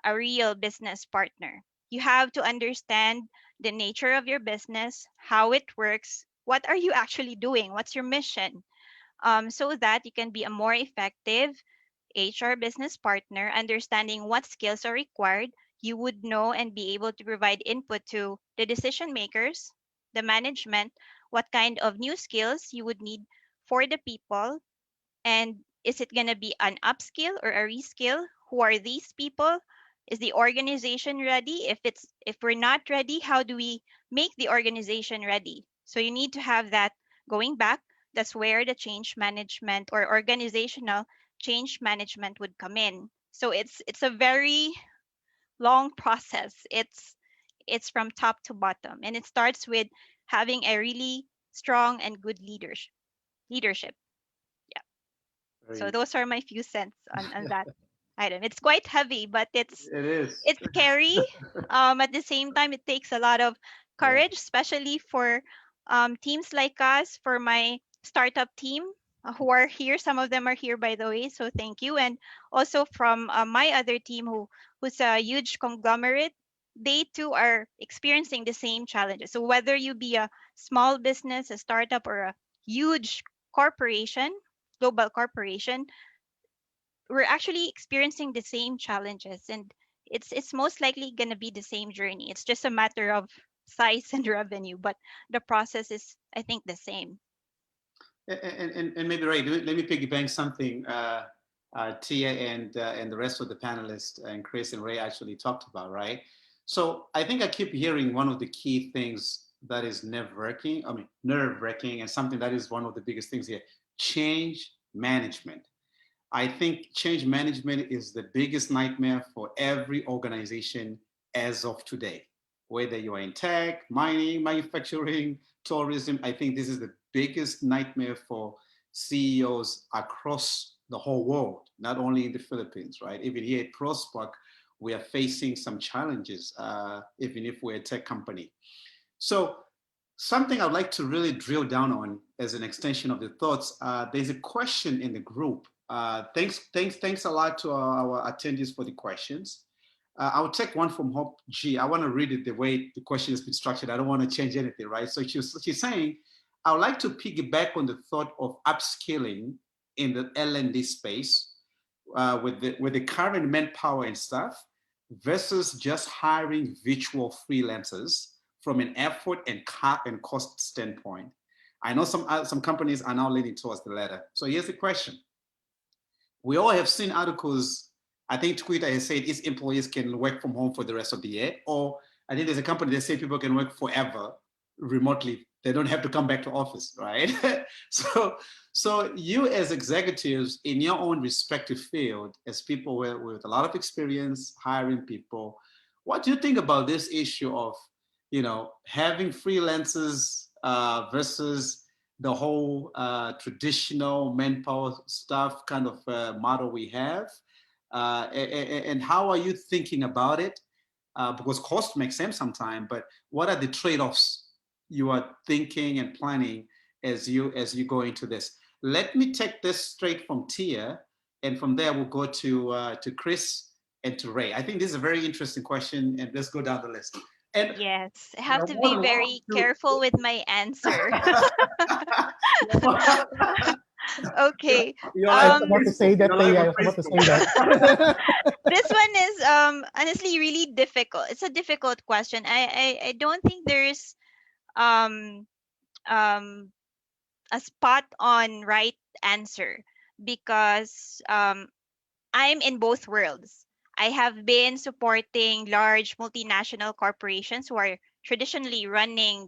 a real business partner. You have to understand the nature of your business, how it works, what are you actually doing, what's your mission, so that you can be a more effective HR business partner, understanding what skills are required. You would know and be able to provide input to the decision makers, the management, what kind of new skills you would need for the people, and is it going to be an upskill or a reskill? Who are these people? Is the organization ready? If we're not ready, how do we make the organization ready? So you need to have that going back. That's where the change management or organizational change management would come in. So it's a very long process. It's from top to bottom, and it starts with having a really strong and good leadership. So Very, those are my few cents on that item. It's quite heavy, but it is. it's scary. At the same time, it takes a lot of Yeah. courage, especially for teams like us, for my startup team who are here. Some of them are here, by the way, so thank you. And also from my other team who's a huge conglomerate. They too are experiencing the same challenges. So whether you be a small business, a startup, or a huge corporation, global corporation, we're actually experiencing the same challenges, and it's most likely going to be the same journey. It's just a matter of size and revenue, but the process is, I think, the same. And maybe Ray, let me piggyback something Tia and the rest of the panelists and Chris and Ray actually talked about, right? So I think I keep hearing one of the key things that is nerve-wracking. I mean, nerve-wracking, and something that is one of the biggest things here: change management. I think change management is the biggest nightmare for every organization as of today. Whether you are in tech, mining, manufacturing, tourism, I think this is the biggest nightmare for CEOs across the whole world, not only in the Philippines, right? Even here at ProSpark, we are facing some challenges, even if we're a tech company. So something I'd like to really drill down on as an extension of the thoughts. There's a question in the group. Thanks a lot to our attendees for the questions. I'll take one from Hope G. I want to read it the way the question has been structured. I don't want to change anything, right? So she's saying, I would like to piggyback on the thought of upskilling in the L&D space with the current manpower and staff versus just hiring virtual freelancers from an effort and cost standpoint. I know some companies are now leaning towards the latter. So here's the question. We all have seen articles. I think Twitter has said its employees can work from home for the rest of the year. Or I think there's a company that says people can work forever remotely. They don't have to come back to office, right? so you as executives in your own respective field, as people with a lot of experience hiring people, What do you think about this issue of, having freelancers versus the whole traditional manpower stuff kind of model we have? And how are you thinking about it? Because cost makes sense sometimes, but what are the trade-offs you are thinking and planning as you go into this? Let me take this straight from Tia, and from there we'll go to Chris and to Ray. I think this is a very interesting question, and let's go down the list. And Yes, I you're have to more be than welcome very careful with my answer. to. Okay. You're I was live on about to Um, Facebook. say that. You're live I on was about to say Facebook. that. this one is honestly really difficult. It's a difficult question. I don't think there's um um a spot on right answer because I'm in both worlds. I have been supporting large multinational corporations who are traditionally running,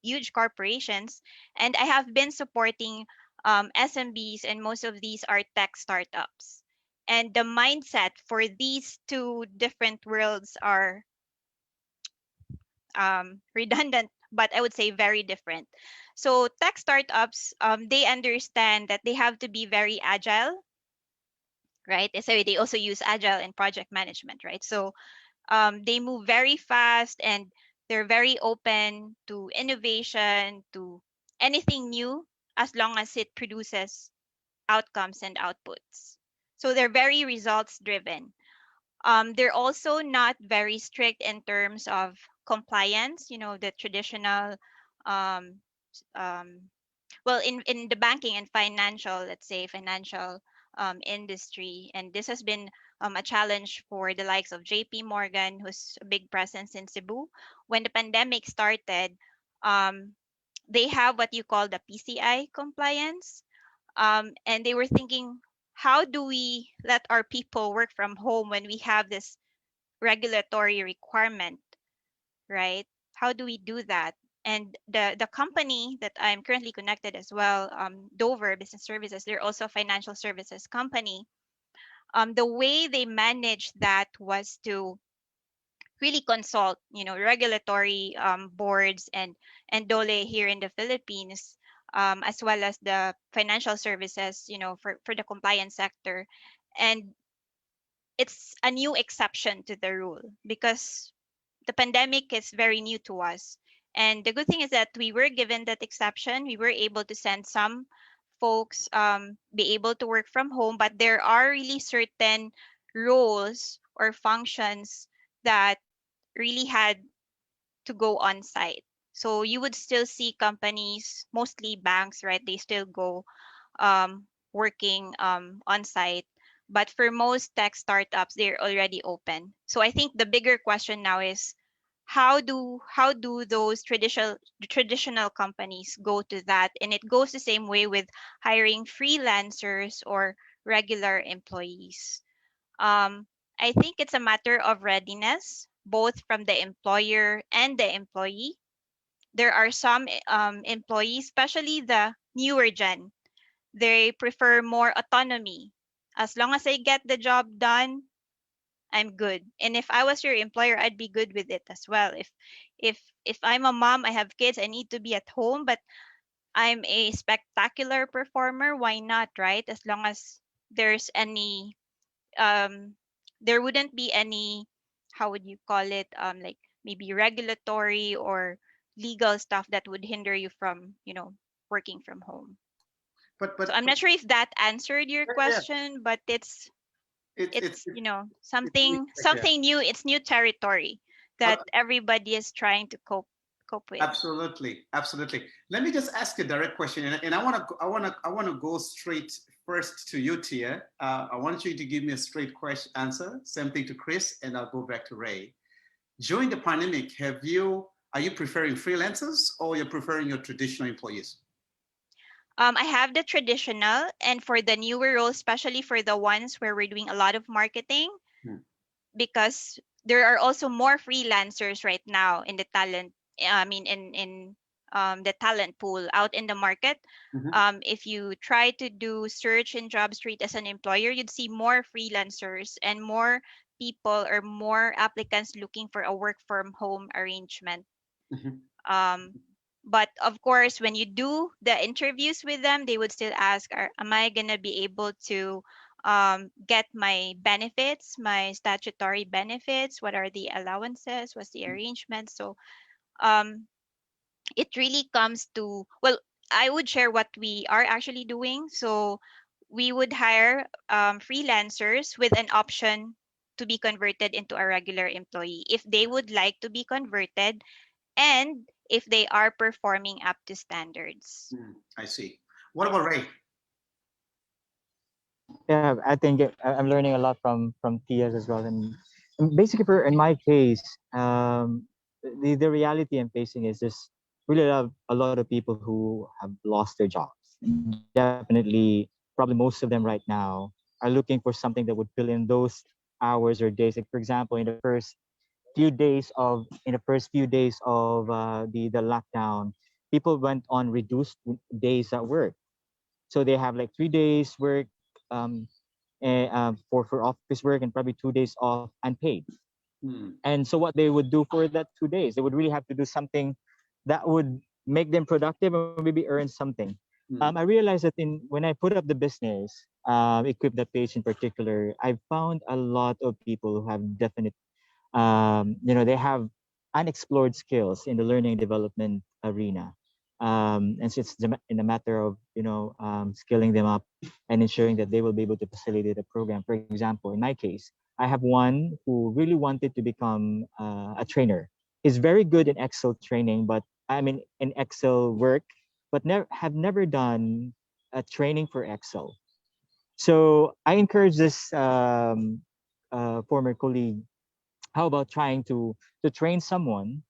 huge corporations, and I have been supporting SMBs, and most of these are tech startups. And the mindset for these two different worlds are redundant, but I would say very different. So tech startups, they understand that they have to be very agile, right? So they also use agile in project management, right? So they move very fast and they're very open to innovation, to anything new, as long as it produces outcomes and outputs. So they're very results driven. They're also not very strict in terms of compliance, the traditional um, um, well in the banking and financial, let's say financial industry, and this has been a challenge for the likes of JP Morgan, who's a big presence in Cebu. When the pandemic started, um, they have what you call the PCI compliance, and they were thinking, how do we let our people work from home when we have this regulatory requirement, right? How do we do that? And the company that I'm currently connected as well, Dover Business Services, they're also a financial services company. The way they managed that was to really consult, regulatory boards and DOLE here in the Philippines, as well as the financial services, for the compliance sector. And it's a new exception to the rule because the pandemic is very new to us. And the good thing is that we were given that exception. We were able to send some folks be able to work from home, but there are really certain roles or functions that really had to go on site. So you would still see companies, mostly banks, right? They still go working on site. But for most tech startups, they're already open. So I think the bigger question now is how do those traditional companies go to that? And it goes the same way with hiring freelancers or regular employees. Um, I think it's a matter of readiness, both from the employer and the employee. There are some employees, especially the newer gen, they prefer more autonomy. As long as I get the job done, I'm good. And if I was your employer, I'd be good with it as well. If I'm a mom, I have kids, I need to be at home, but I'm a spectacular performer, why not, right? As long as there's any um there wouldn't be any, how would you call it, like maybe regulatory or legal stuff that would hinder you from, working from home. but So but, I'm but not sure if that answered your yeah, question, but it's it's it's it's it's, you know it's really something quick, yeah. something new. It's new territory that everybody is trying to cope with. Absolutely, absolutely. Let me just ask a direct question, and I want to go straight first to you, Tia. I want you to give me a straight question answer. Same thing to Chris, and I'll go back to Ray. During the pandemic, are you preferring freelancers or you're preferring your traditional employees? I have the traditional, and for the newer roles, especially for the ones where we're doing a lot of marketing, Hmm. because there are also more freelancers right now in the talent, I mean in the talent pool out in the market. Mhm. If you try to do search in job street as an employer, you'd see more freelancers and more people or more applicants looking for a work from home arrangement. Mhm. Um, but of course, when you do the interviews with them, they would still ask, am I going to be able to get my benefits, my statutory benefits? What are the allowances? What's the arrangement? So um, it really comes to, well, I would share what we are actually doing. So we would hire freelancers with an option to be converted into a regular employee if they would like to be converted and if they are performing up to standards. I see. What about Ray? Yeah, I think I'm learning a lot from Tia's as well. And basically, for in my case, the reality I'm facing is just really a lot of people who have lost their jobs. And definitely, probably most of them right now are looking for something that would fill in those hours or days. Like for example, in the first few days of the lockdown, people went on reduced days at work. So they have like 3 days work for office work and probably 2 days off unpaid. Hmm. And so what they would do for that 2 days, they would really have to do something that would make them productive or maybe earn something. I Hmm. realized that in when I put up the business, equip that page in particular, I found a lot of people who have definite they have unexplored skills in the learning and development arena. And so it's in a matter of skilling them up and ensuring that they will be able to facilitate a program. For example, in my case, I have one who really wanted to become a trainer. He's very good in Excel training, but I mean in Excel work, but never done a training for Excel. So I encourage this former colleague, how about trying to train someone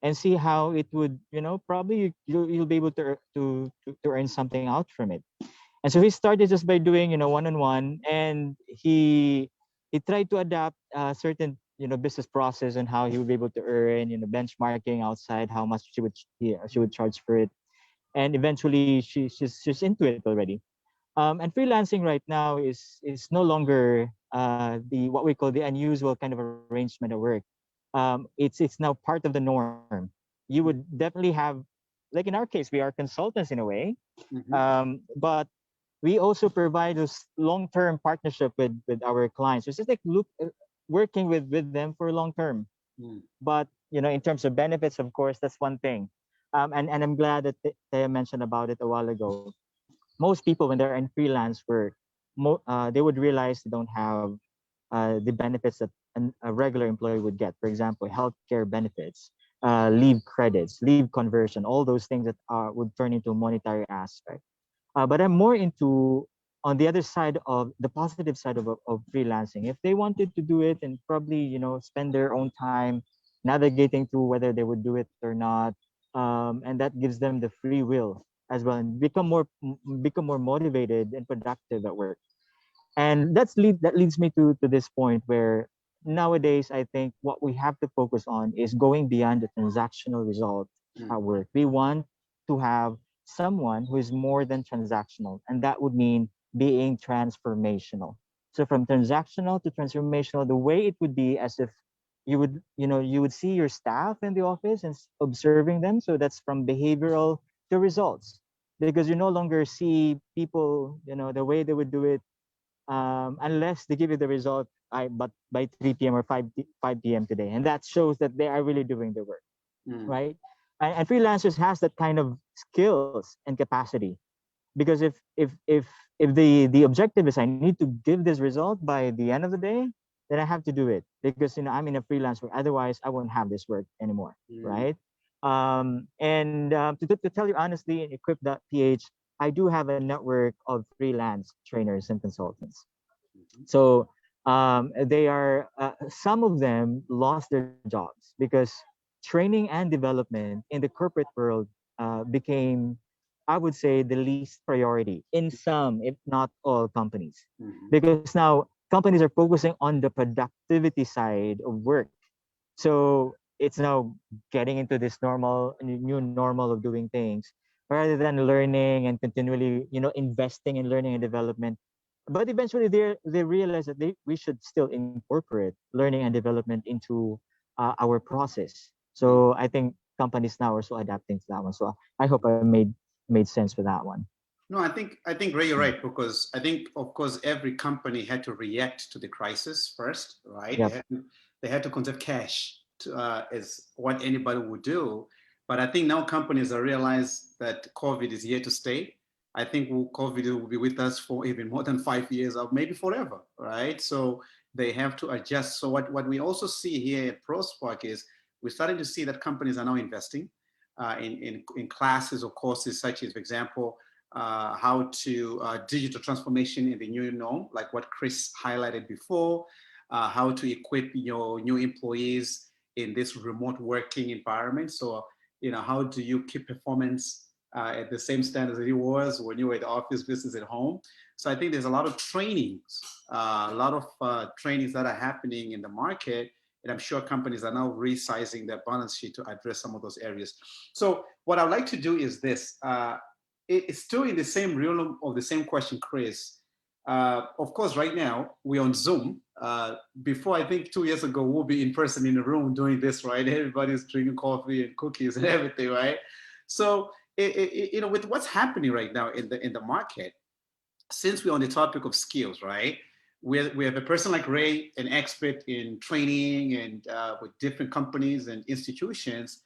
and see how it would, probably you'll be able to earn something out from it. And so he started just by doing, one-on-one, and he tried to adapt certain, business process and how he would be able to earn, benchmarking outside how much she would charge for it. And eventually she's into it already. And freelancing right now is no longer the what we call the unusual kind of arrangement at work. It's now part of the norm. You would definitely have, like in our case, we are consultants in a way, Mhm. but we also provide this long-term partnership with our clients. It's just like working with them for long term. Hmm. But in terms of benefits, of course, that's one thing. And I'm glad that Thea mentioned about it a while ago. Most people when they're in freelance work, they would realize they don't have the benefits that a regular employee would get. For example, healthcare benefits, leave credits, leave conversion, all those things that would turn into a monetary aspect. But I'm more into on the other side of the positive side of freelancing. If they wanted to do it and probably spend their own time navigating through whether they would do it or not, and that gives them the free will as well and become more motivated and productive at work. And that leads me to this point where nowadays I think what we have to focus on is going beyond the transactional result Hmm. at work. We want to have someone who is more than transactional, and that would mean being transformational. So from transactional to transformational, the way it would be as if you would see your staff in the office and observing them. So that's from behavioral to results, because you no longer see people the way they would do it, unless they give you the result but by 3 p.m. or 5 p.m. today. And that shows that they are really doing the work, Hmm. right? And freelancers has that kind of skills and capacity, because if the objective is I need to give this result by the end of the day, then I have to do it, because I'm in a freelance work. Otherwise, I won't have this work anymore, Hmm. right? And to tell you honestly, in Equip.ph, I do have a network of freelance trainers and consultants. Mhm. So they are some of them lost their jobs because training and development in the corporate world became, I would say, the least priority in some, if not all, companies. Mhm. Because now companies are focusing on the productivity side of work. So it's now getting into this new normal of doing things rather than learning and continually, investing in learning and development, but eventually they realize that we should still incorporate learning and development into our process. Mm. So I think companies now are so adapting to that one. So I hope I made sense for that one. No, I think Ray, you're Mm. right, because I think, of course, every company had to react to the crisis first, right? Yep. They had to conserve cash to, as what anybody would do. But I think now companies are realize that COVID is here to stay. I think COVID will be with us for even more than 5 years or maybe forever, right? So they have to adjust. So what we also see here at ProSpark is we're starting to see that companies are now investing in classes or courses such as, for example, how to digital transformation in the new norm, like what Chris highlighted before, how to equip your new employees in this remote working environment. So, how do you keep performance at the same standards as it was when you were at the office versus at home? So I think there's a lot of trainings, trainings that are happening in the market. And I'm sure companies are now resizing their balance sheet to address some of those areas. So what I'd like to do is this. It's still in the same realm of the same question, Chris. Of course, right now we're on Zoom. Before, I think 2 years ago, we'll be in person in the room doing this, right? Everybody's drinking coffee and cookies and everything, right? So, with what's happening right now in the market, since we're on the topic of skills, right? We have a person like Ray, an expert in training and with different companies and institutions,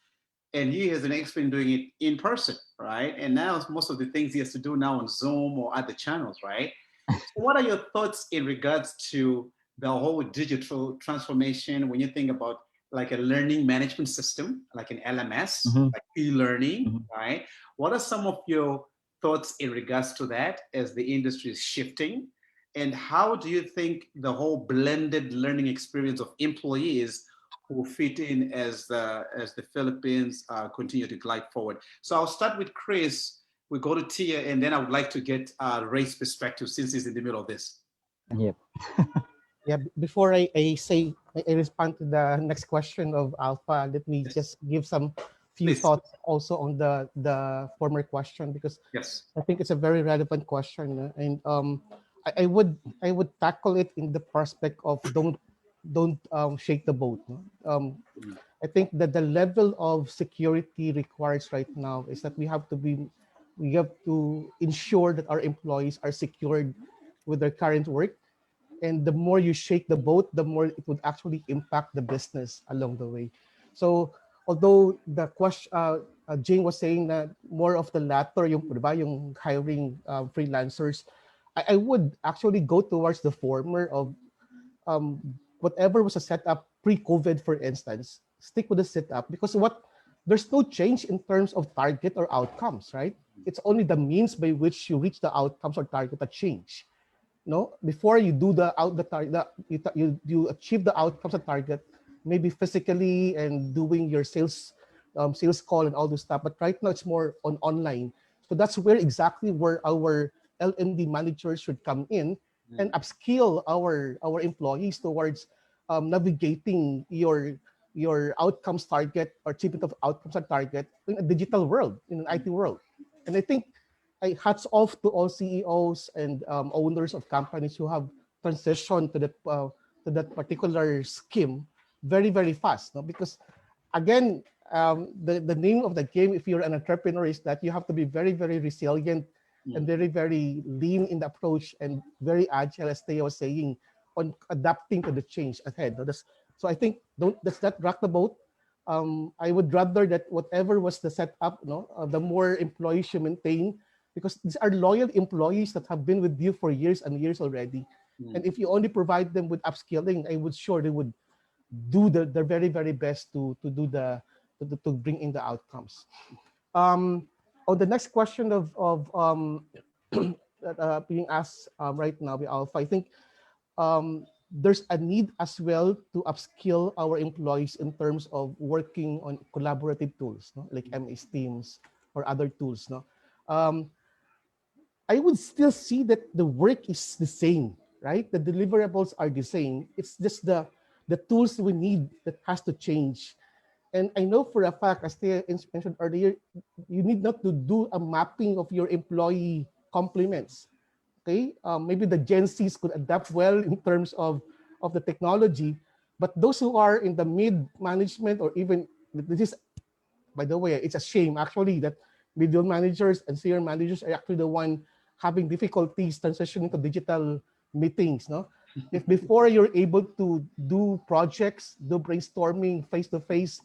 and he has an expert in doing it in person, right? And now most of the things he has to do now on Zoom or other channels, right? So what are your thoughts in regards to the whole digital transformation when you think about like a learning management system, like an LMS, Mm-hmm. like e-learning, Mm-hmm. right? What are some of your thoughts in regards to that as the industry is shifting? And how do you think the whole blended learning experience of employees who fit in as the Philippines continue to glide forward? So I'll start with Chris. We go to Tia, and then I would like to get Ray's perspective since he's in the middle of this. Yep. Yeah, before I respond to the next question of Alpha, let me Yes, just give some few please. thoughts also on the former question, because Yes. I think it's a very relevant question, and I would tackle it in the prospect of don't shake the boat. No? Mm. I think that the level of security requires right now is that we have to ensure that our employees are secured with their current work, and the more you shake the boat, the more it would actually impact the business along the way. So although the question, Jane was saying that more of the latter, yung, diba, yung hiring freelancers, I would actually go towards the former of whatever was a setup pre-COVID, for instance, stick with the setup, because there's no change in terms of target or outcomes, right? It's only the means by which you reach the outcomes or target that change. No, before you do the target, you achieve the outcomes of target, maybe physically and doing your sales call and all this stuff. But right now it's more on online. So that's where exactly where our L&D managers should come in and upskill our employees towards navigating your outcomes target or achievement of outcomes and target in a digital world, in an IT world. And I think hats off to all CEOs and owners of companies who have transitioned to that particular scheme very very fast. No? Because again, the name of the game, if you're an entrepreneur, is that you have to be very very resilient and very very lean in the approach and very agile, as Theo was saying, on adapting to the change ahead. No? So I think let's not rock the boat. I would rather that whatever was the setup, no, the more employees you maintain, because these are loyal employees that have been with you for years and years already. And if you only provide them with upskilling, I would sure they would do their very very best to bring in the outcomes. On the next question of that being asked right now by Alpha, I think there's a need as well to upskill our employees in terms of working on collaborative tools, no? Like MS Teams or other tools. No? Um, I would still see that the work is the same, right? The deliverables are the same. It's just the tools we need that has to change. And I know for a fact, as Thea mentioned earlier, you need not to do a mapping of your employee compliments. Okay, maybe the Gen Zs could adapt well in terms of the technology, but those who are in the mid management or even this is, by the way, it's a shame actually that middle managers and senior managers are actually the one having difficulties transitioning to digital meetings. No, if before you're able to do projects, do brainstorming face to face,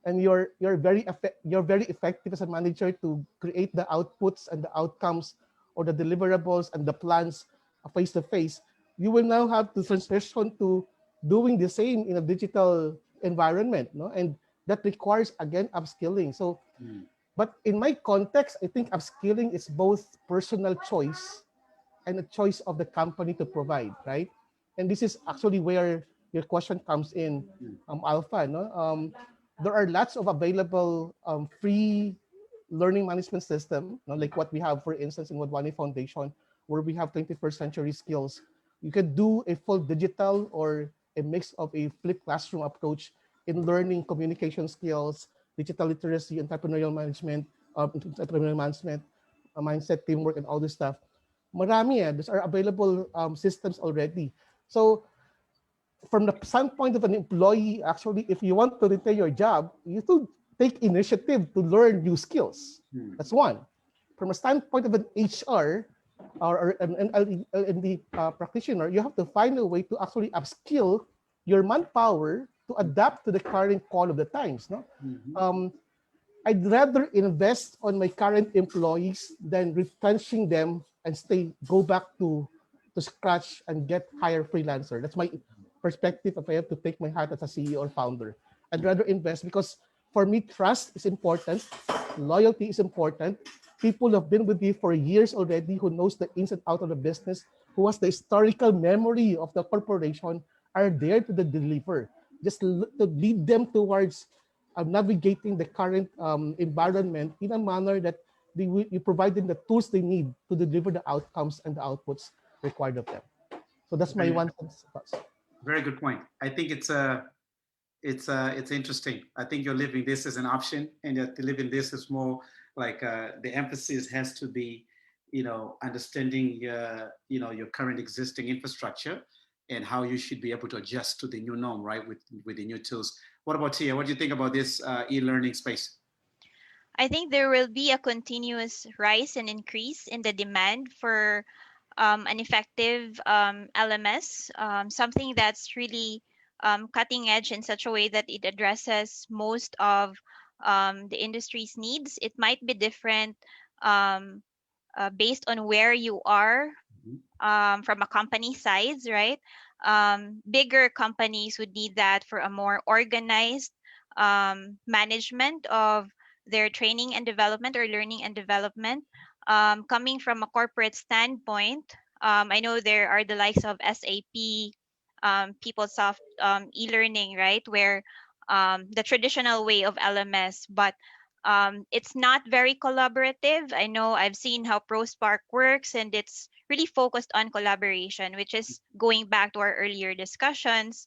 and you're very effective as a manager to create the outputs and the outcomes or the deliverables and the plans face to face, you will now have to transition to doing the same in a digital environment, no? And that requires again upskilling. So but in my context, I think upskilling is both personal choice and a choice of the company to provide, right? And this is actually where your question comes in, Alpha. No? There are lots of available free learning management system, like what we have, for instance, in Wadwani Foundation, where we have 21st century skills. You can do a full digital or a mix of a flipped classroom approach in learning communication skills, digital literacy, entrepreneurial management, mindset, teamwork, and all this stuff. Marami These are available systems already. So from the standpoint of an employee, actually, if you want to retain your job, you should take initiative to learn new skills. That's one. From a standpoint of an HR or an L&D practitioner, you have to find a way to actually upskill your manpower to adapt to the current call of the times. No, I'd rather invest on my current employees than retrenching them and go back to scratch and get hire freelancer. That's my perspective if I have to take my hat as a CEO or founder. I'd rather invest because for me, trust is important, loyalty is important. People have been with me for years already who knows the ins and out of the business, who has the historical memory of the corporation, are there to deliver. Just to lead them towards navigating the current environment in a manner that you provide them the tools they need to deliver the outcomes and the outputs required of them. So that's my Very, one sense. very good point. I think it's interesting. I think you're living this as an option, and you're living this as more like the emphasis has to be, understanding your current existing infrastructure and how you should be able to adjust to the new norm, right, with the new tools. What about Tia? What do you think about this e-learning space? I think there will be a continuous rise and increase in the demand for an effective LMS, something that's really cutting edge in such a way that it addresses most of the industry's needs. It might be different um, based on where you are from a company size, right? Bigger companies would need that for a more organized management of their training and development or learning and development. Coming from a corporate standpoint, I know there are the likes of SAP, PeopleSoft e-learning, right? Where the traditional way of LMS, but it's not very collaborative. I know I've seen how ProSpark works, and it's really focused on collaboration, which is going back to our earlier discussions.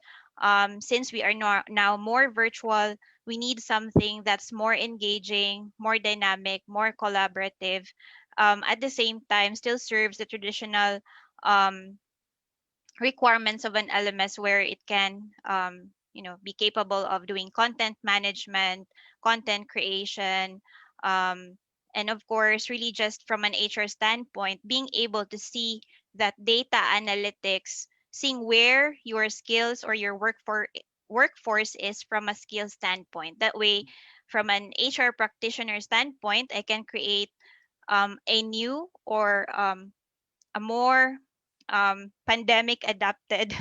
Since we are now more virtual, we need something that's more engaging, more dynamic, more collaborative. At the same time, still serves the traditional um, requirements of an LMS where it can be capable of doing content management, content creation, um, and of course really just from an HR standpoint, being able to see that data analytics, seeing where your skills or your workforce is from a skill standpoint. That way, from an HR practitioner standpoint, I can create a new or a more pandemic adapted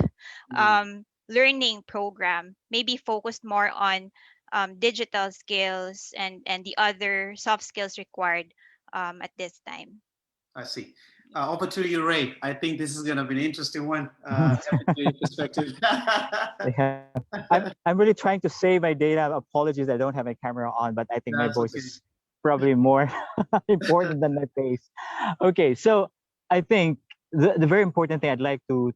learning program, maybe focused more on digital skills and the other soft skills required at this time. I see. Over to you, Ray. I think this is going to be an interesting one. Your perspective. Yeah. I'm really trying to save my data. Apologies, I don't have my camera on, but I think my That's voice okay. is probably more important than my face. Okay, so I think the very important thing I'd like to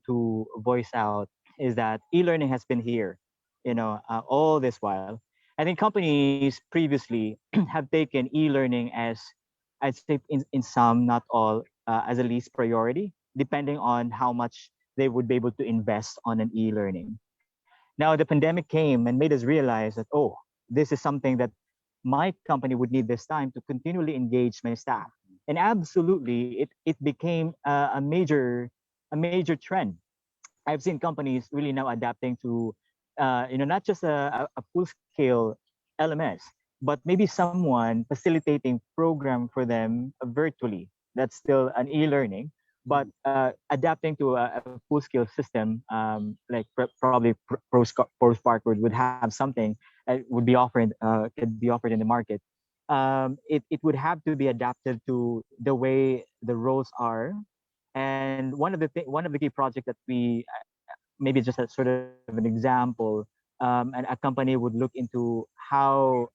voice out is that e-learning has been here, all this while. I think companies previously have taken e-learning as, I'd say, in some, not all, as a least priority. depending on how much they would be able to invest on an e-learning. Now the pandemic came and made us realize that, oh, this is something that my company would need this time to continually engage my staff. And absolutely, it became a major trend. I've seen companies really now adapting to, not just a full scale LMS, but maybe someone facilitating program for them virtually. That's still an e-learning, but adapting to a full scale system, like probably ProSpark would have something would be offered, could be offered in the market. It would have to be adapted to the way the roles are. And one of the key projects that we maybe just a sort of an example, and a company would look into how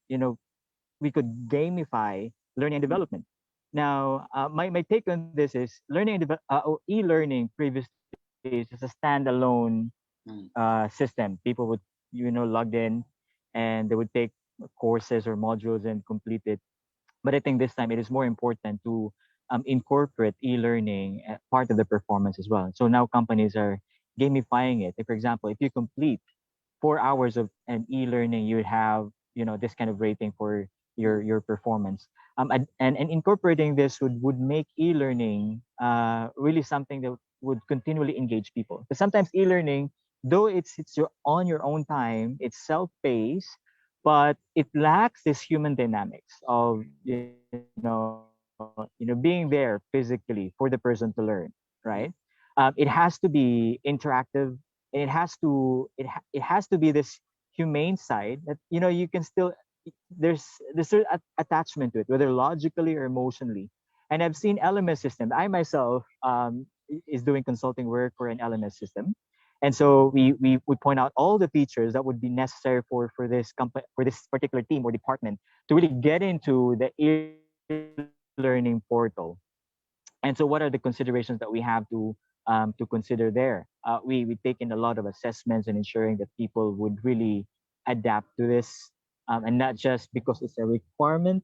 we could gamify learning and development. Now, my take on this is or e-learning previously is just a standalone system. People would logged in and they would take courses or modules and complete it. But I think this time it is more important to incorporate e-learning part of the performance as well. So now companies are gamifying it. If, for example, if you complete 4 hours of an e-learning, you would have this kind of rating for your performance. And incorporating this would make e-learning really something that would continually engage people. Because sometimes e-learning, though it's on your own time, it's self-paced, but it lacks this human dynamics of being there physically for the person to learn, right? It has to be interactive, and it has to be this humane side that you can still there's certain attachment to it, whether logically or emotionally. And I've seen LMS systems. I myself is doing consulting work for an LMS system, and so we would point out all the features that would be necessary for this company, for this particular team or department to really get into the e-learning portal. And so, what are the considerations that we have to consider there? We take in a lot of assessments and ensuring that people would really adapt to this, and not just because it's a requirement,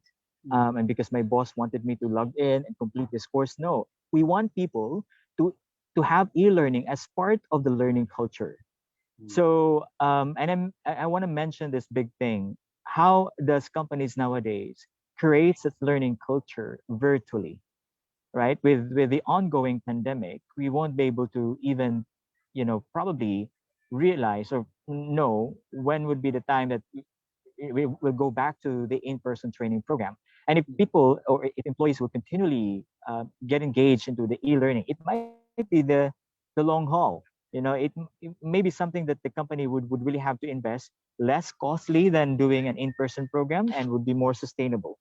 and because my boss wanted me to log in and complete this course. No, we want people to to have e-learning as part of the learning culture. So, and I want to mention this big thing. How does companies nowadays create such learning culture virtually? Right, with the ongoing pandemic, we won't be able to even probably realize or know when would be the time that we will go back to the in-person training program. And if people or if employees will continually get engaged into the e-learning, it might be the long haul. It may be something that the company would really have to invest less costly than doing an in-person program, and would be more sustainable.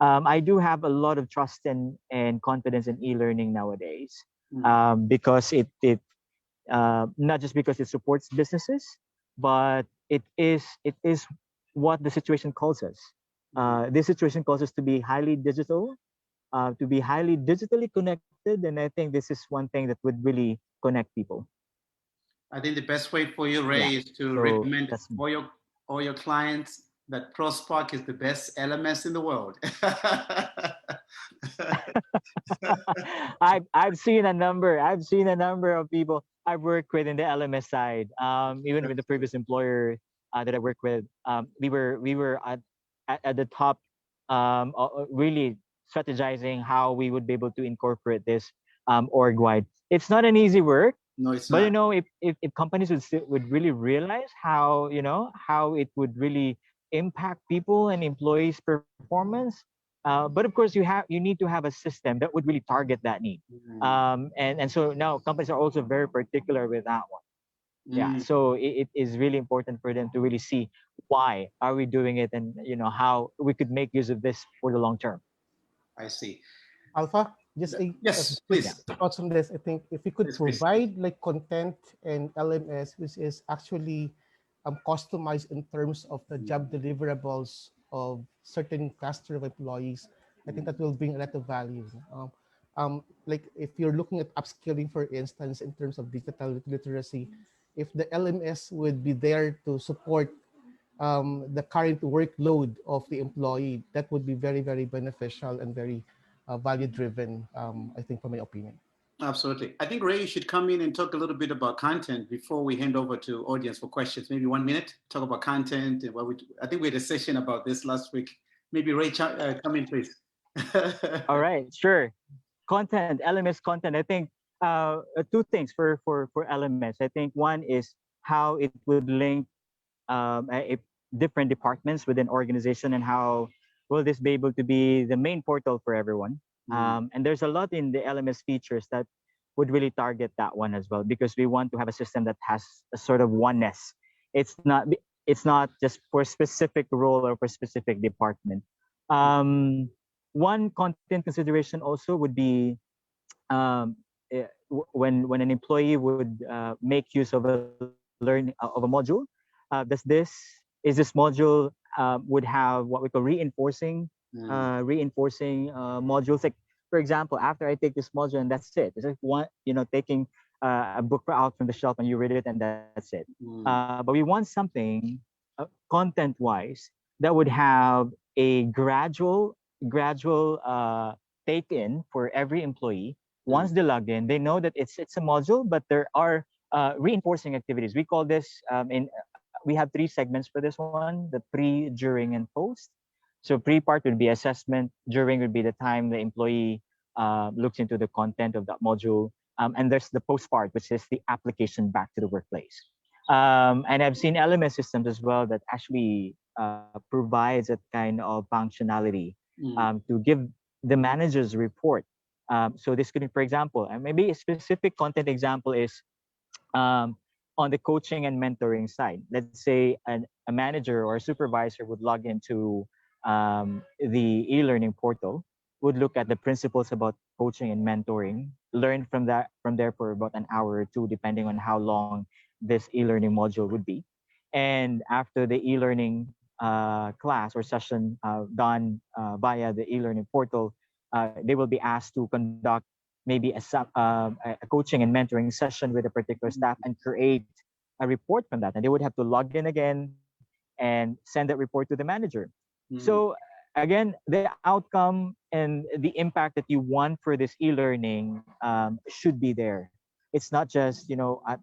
I do have a lot of trust and confidence in e-learning nowadays, because it not just because it supports businesses, but it is what the situation calls us. This situation calls us to be highly digital, to be highly digitally connected, and I think this is one thing that would really connect people. I think the best way for you, Yeah. Ray, is to So recommend that's all your clients that ProSpark is the best LMS in the world. I've seen a number. I've seen a number of people I've worked with in the LMS side. Even with the previous employer that I worked with, we were at the top, really strategizing how we would be able to incorporate this org wide. It's not an easy work, No, it's but not. if companies would really realize how it would really impact people and employees' performance. But of course, you need to have a system that would really target that need. And so now companies are also very particular with that one. Yeah. Mm, So it is really important for them to really see why are we doing it, and how we could make use of this for the long term. I see. Alpha, just a Yes, quick Yeah. please. thoughts on this. I think if we could Yes, please. provide like content and LMS, which is actually customized in terms of the job deliverables of certain cluster of employees, I think that will bring a lot of value. Like if you're looking at upskilling, for instance, in terms of digital literacy, if the LMS would be there to support the current workload of the employee, that would be very, very beneficial and very value driven, I think, from my opinion. Absolutely. I think Ray, you should come in and talk a little bit about content before we hand over to audience for questions. Maybe 1 minute, talk about content and what we. I think we had a session about this last week. Maybe Ray, come in, please. All right, sure. Content, LMS content. I think two things for LMS. I think one is how it would link different departments within organization, and how will this be able to be the main portal for everyone. Mm, And there's a lot in the LMS features that would really target that one as well, because we want to have a system that has a sort of oneness. It's not just for specific role or for specific department. um, One content consideration also would be, when an employee would make use of of a module, is this module would have what we call mm, reinforcing modules. Like, for example, after I take this module and that's it. It's like one, taking a book out from the shelf and you read it and that's it. mm, But we want something content wise that would have a gradual take in for every employee. mm, Once they log in, they know that it's a module, but there are reinforcing activities. We call this we have three segments for this one: the pre, during, and post. So pre part would be assessment. During would be the time the employee looks into the content of that module. And there's the post part, which is the application back to the workplace. And I've seen LMS systems as well that actually provides that kind of functionality mm, to give the managers report. So this could be, for example, and maybe a specific content example is um, on the coaching and mentoring side. Let's say a manager or a supervisor would log into the e-learning portal, would look at the principles about coaching and mentoring, learn from there for about an hour or two, depending on how long this e-learning module would be. And after the e-learning class or session done via the e-learning portal, they will be asked to conduct maybe a coaching and mentoring session with a particular staff and create a report from that. And they would have to log in again and send that report to the manager. mm. So again, the outcome and the impact that you want for this e-learning should be there. It's not just,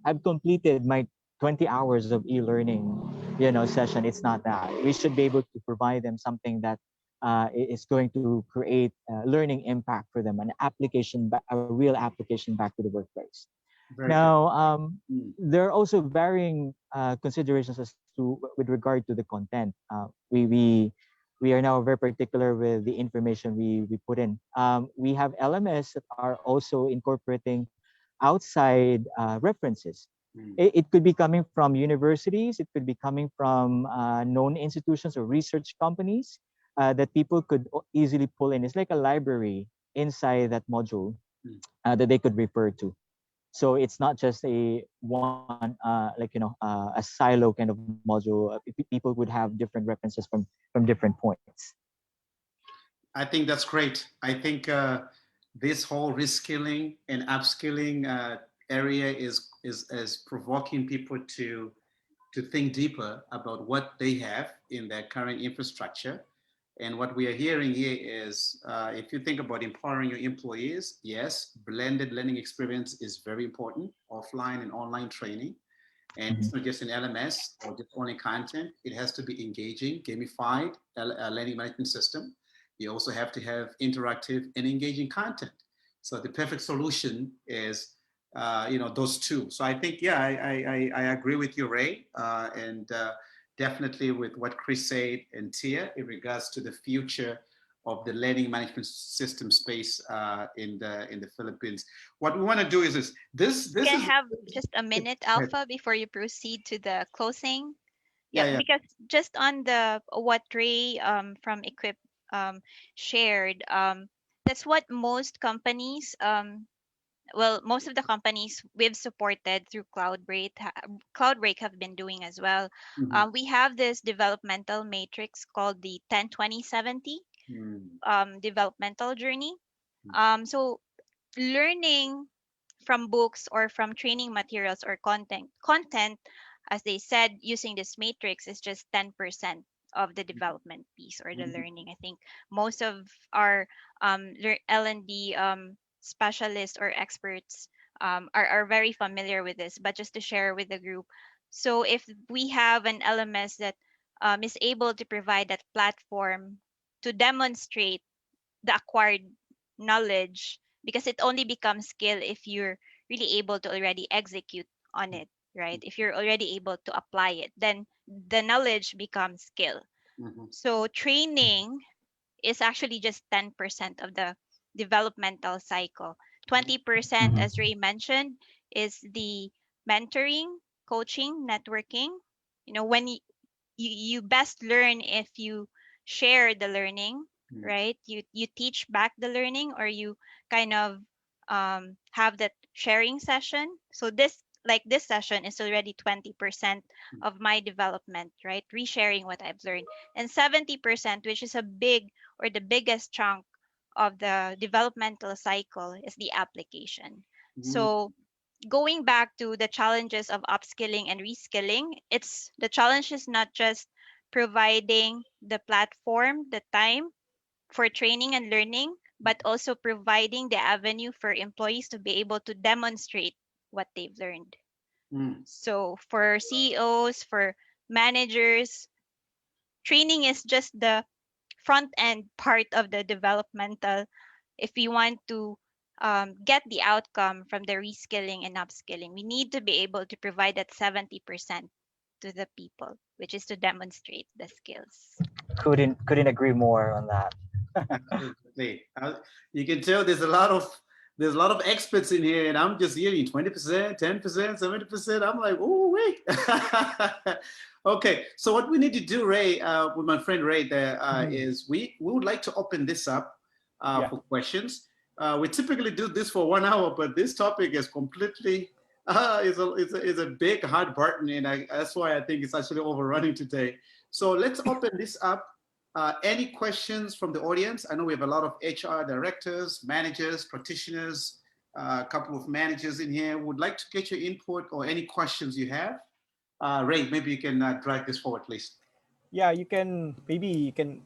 I've completed my 20 hours of e-learning, session. It's not that. We should be able to provide them something that is going to create learning impact for them, a real application back to the workplace. Very good. Now, Mm, there are also varying considerations as to with regard to the content. We are now very particular with the information we put in. We have LMS that are also incorporating outside references. mm. It could be coming from universities. It could be coming from known institutions or research companies that people could easily pull in. It's like a library inside that module Mm. that they could refer to. So it's not just a one a silo kind of module. People would have different references from different points. I think that's great. I think this whole reskilling and upskilling area is provoking people to think deeper about what they have in their current infrastructure. And what we are hearing here is if you think about empowering your employees, yes, blended learning experience is very important, offline and online training. And it's not just an LMS or just only content. It has to be engaging, gamified learning management system. You also have to have interactive and engaging content. So the perfect solution is, those two. So I think, yeah, I agree with you, Ray, and definitely with what Chris said and Tia in regards to the future of the learning management system space in the Philippines. What we want to do is this Can I is have just a minute, Alpha, before you proceed to the closing? yeah, Yeah, yeah. because just on the what Ray from Equip shared, that's what most companies well, most of the companies we've supported through Cloudbreak have been doing as well. Mhm. We have this developmental matrix called the 10-20-70 Mm, developmental journey. mm, So learning from books or from training materials or content, as they said, using this matrix is just 10% of the development piece or the mhm, learning. I think most of our L&D specialists or experts are very familiar with this, but just to share with the group. So if we have an LMS that is able to provide that platform to demonstrate the acquired knowledge, because it only becomes skill if you're really able to already execute on it, right? If you're already able to apply it, then the knowledge becomes skill. Mhm. So training is actually just 10% of the developmental cycle. 20%, Mhm. as Ray mentioned, is the mentoring, coaching, networking. You know, when you best learn if you share the learning, Mm. right? You teach back the learning, or you kind of have that sharing session. So this, like this session, is already 20% of my development, right? Resharing what I've learned. And 70%, which is a big, or the biggest chunk of the developmental cycle, is the application. Mm. So going back to the challenges of upskilling and reskilling, it's the challenge is not just providing the platform, the time for training and learning, but also providing the avenue for employees to be able to demonstrate what they've learned. Mm. So for CEOs, for managers, training is just the front end part of the developmental, if we want to get the outcome from the reskilling and upskilling, we need to be able to provide that 70% to the people, which is to demonstrate the skills. Couldn't agree more on that. Absolutely. You can tell there's a lot of experts in here, and I'm just hearing 20%, 10%, 70%. I'm like, oh wait. Okay, so what we need to do, Ray, with my friend Ray, there is we would like to open this up Yeah. for questions. We typically do this for 1 hour, but this topic is completely is a big hard button, and that's why I think it's actually overrunning today. So let's open this up. Any questions from the audience? I know we have a lot of HR directors, managers, practitioners, a couple of managers in here. Would like to get your input or any questions you have. Ray, maybe you can drag this forward, please. Yeah, you can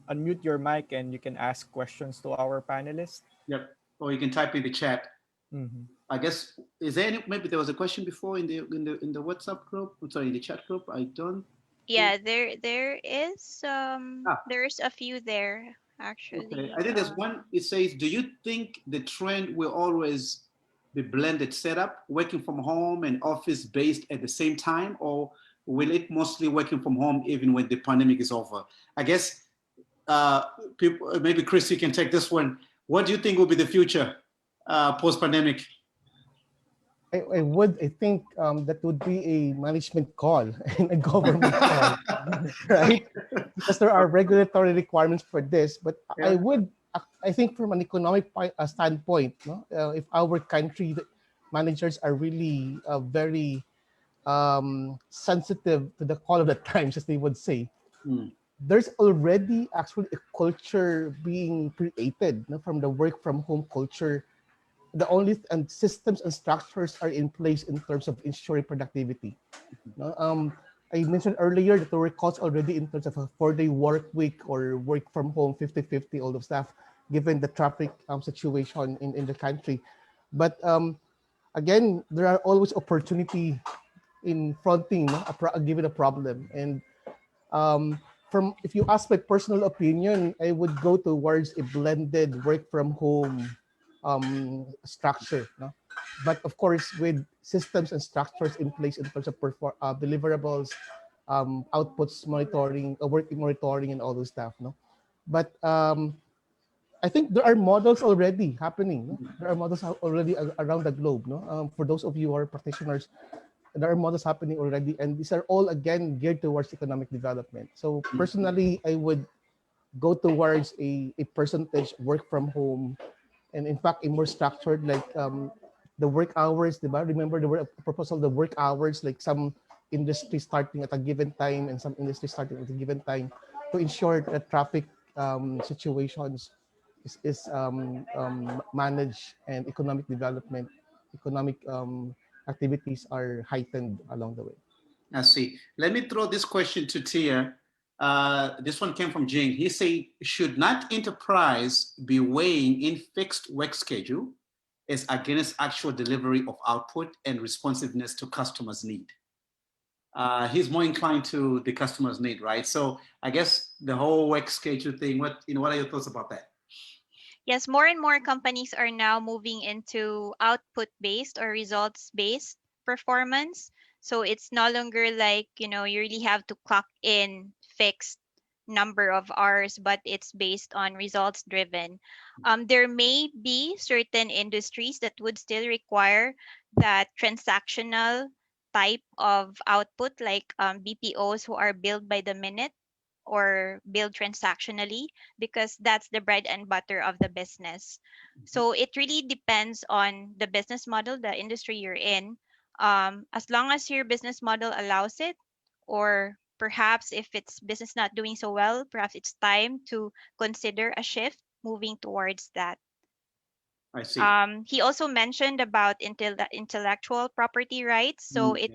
unmute your mic and you can ask questions to our panelists. Yep. Or you can type in the chat. Mhm. I guess is there any? Maybe there was a question before in the WhatsApp group. I'm sorry, in the chat group. I don't think. Yeah, there is Ah, there's a few there okay. actually. I think there's one. It says, "Do you think the trend will always be blended setup, working from home and office based at the same time, or will it mostly working from home even when the pandemic is over?" I guess people. Maybe Chris, you can take this one. What do you think will be the future post pandemic? I think that would be a management call and a government call, right? Because there are regulatory requirements for this. But Yeah. I think from an economic standpoint, no? If our country managers are really very sensitive to the call of the times, as they would say, Hmm. there's already actually a culture being created, no, from the work from home culture. The only and systems and structures are in place in terms of ensuring productivity. No? I mentioned earlier that there were calls already in terms of a 4-day work week or work from home 50-50, all of stuff, given the traffic situation in the country. But again, there are always opportunity in fronting, no, given a problem. And um, from if you ask my personal opinion, I would go towards a blended work from home structure. No? But of course, with systems and structures in place in terms of deliverables, outputs monitoring, work monitoring, and all those stuff. No, but I think there are models already happening. No? There are models already around the globe. No, for those of you who are practitioners, there are models happening already, and these are all again geared towards economic development. So personally, I would go towards a percentage work from home, and in fact, a more structured like the work hours. Diba? Remember the proposal, the work hours, like some industry starting at a given time and some industry starting at a given time to ensure that traffic situations is managed and economic development, economic activities are heightened along the way. I see. Let me throw this question to Tia. This one came from Jing. He said, should not enterprise be weighing in fixed work schedule is against actual delivery of output and responsiveness to customers' need. He's more inclined to the customer's need, right? So I guess the whole work schedule thing. What are your thoughts about that? Yes, more and more companies are now moving into output based or results based performance. So it's no longer like, you really have to clock in fixed number of hours, but it's based on results driven. There may be certain industries that would still require that transactional type of output, like BPOs who are billed by the minute or billed transactionally, because that's the bread and butter of the business. So it really depends on the business model, the industry you're in. As long as your business model allows it, or perhaps if it's business not doing so well, perhaps it's time to consider a shift moving towards that. I see. He also mentioned about intellectual property rights. So it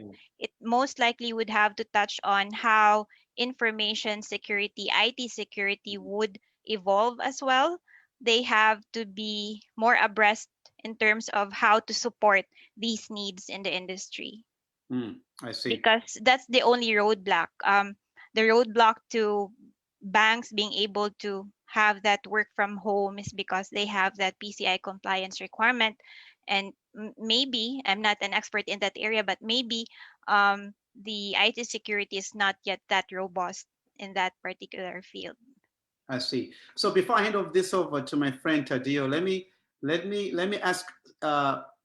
most likely would have to touch on how information security, IT security would evolve as well. They have to be more abreast in terms of how to support these needs in the industry, I see. because that's the only roadblock. The roadblock to banks being able to have that work from home is because they have that PCI compliance requirement. And maybe, I'm not an expert in that area, but maybe the IT security is not yet that robust in that particular field. I see. So before I hand off this over to my friend Tadio, let me ask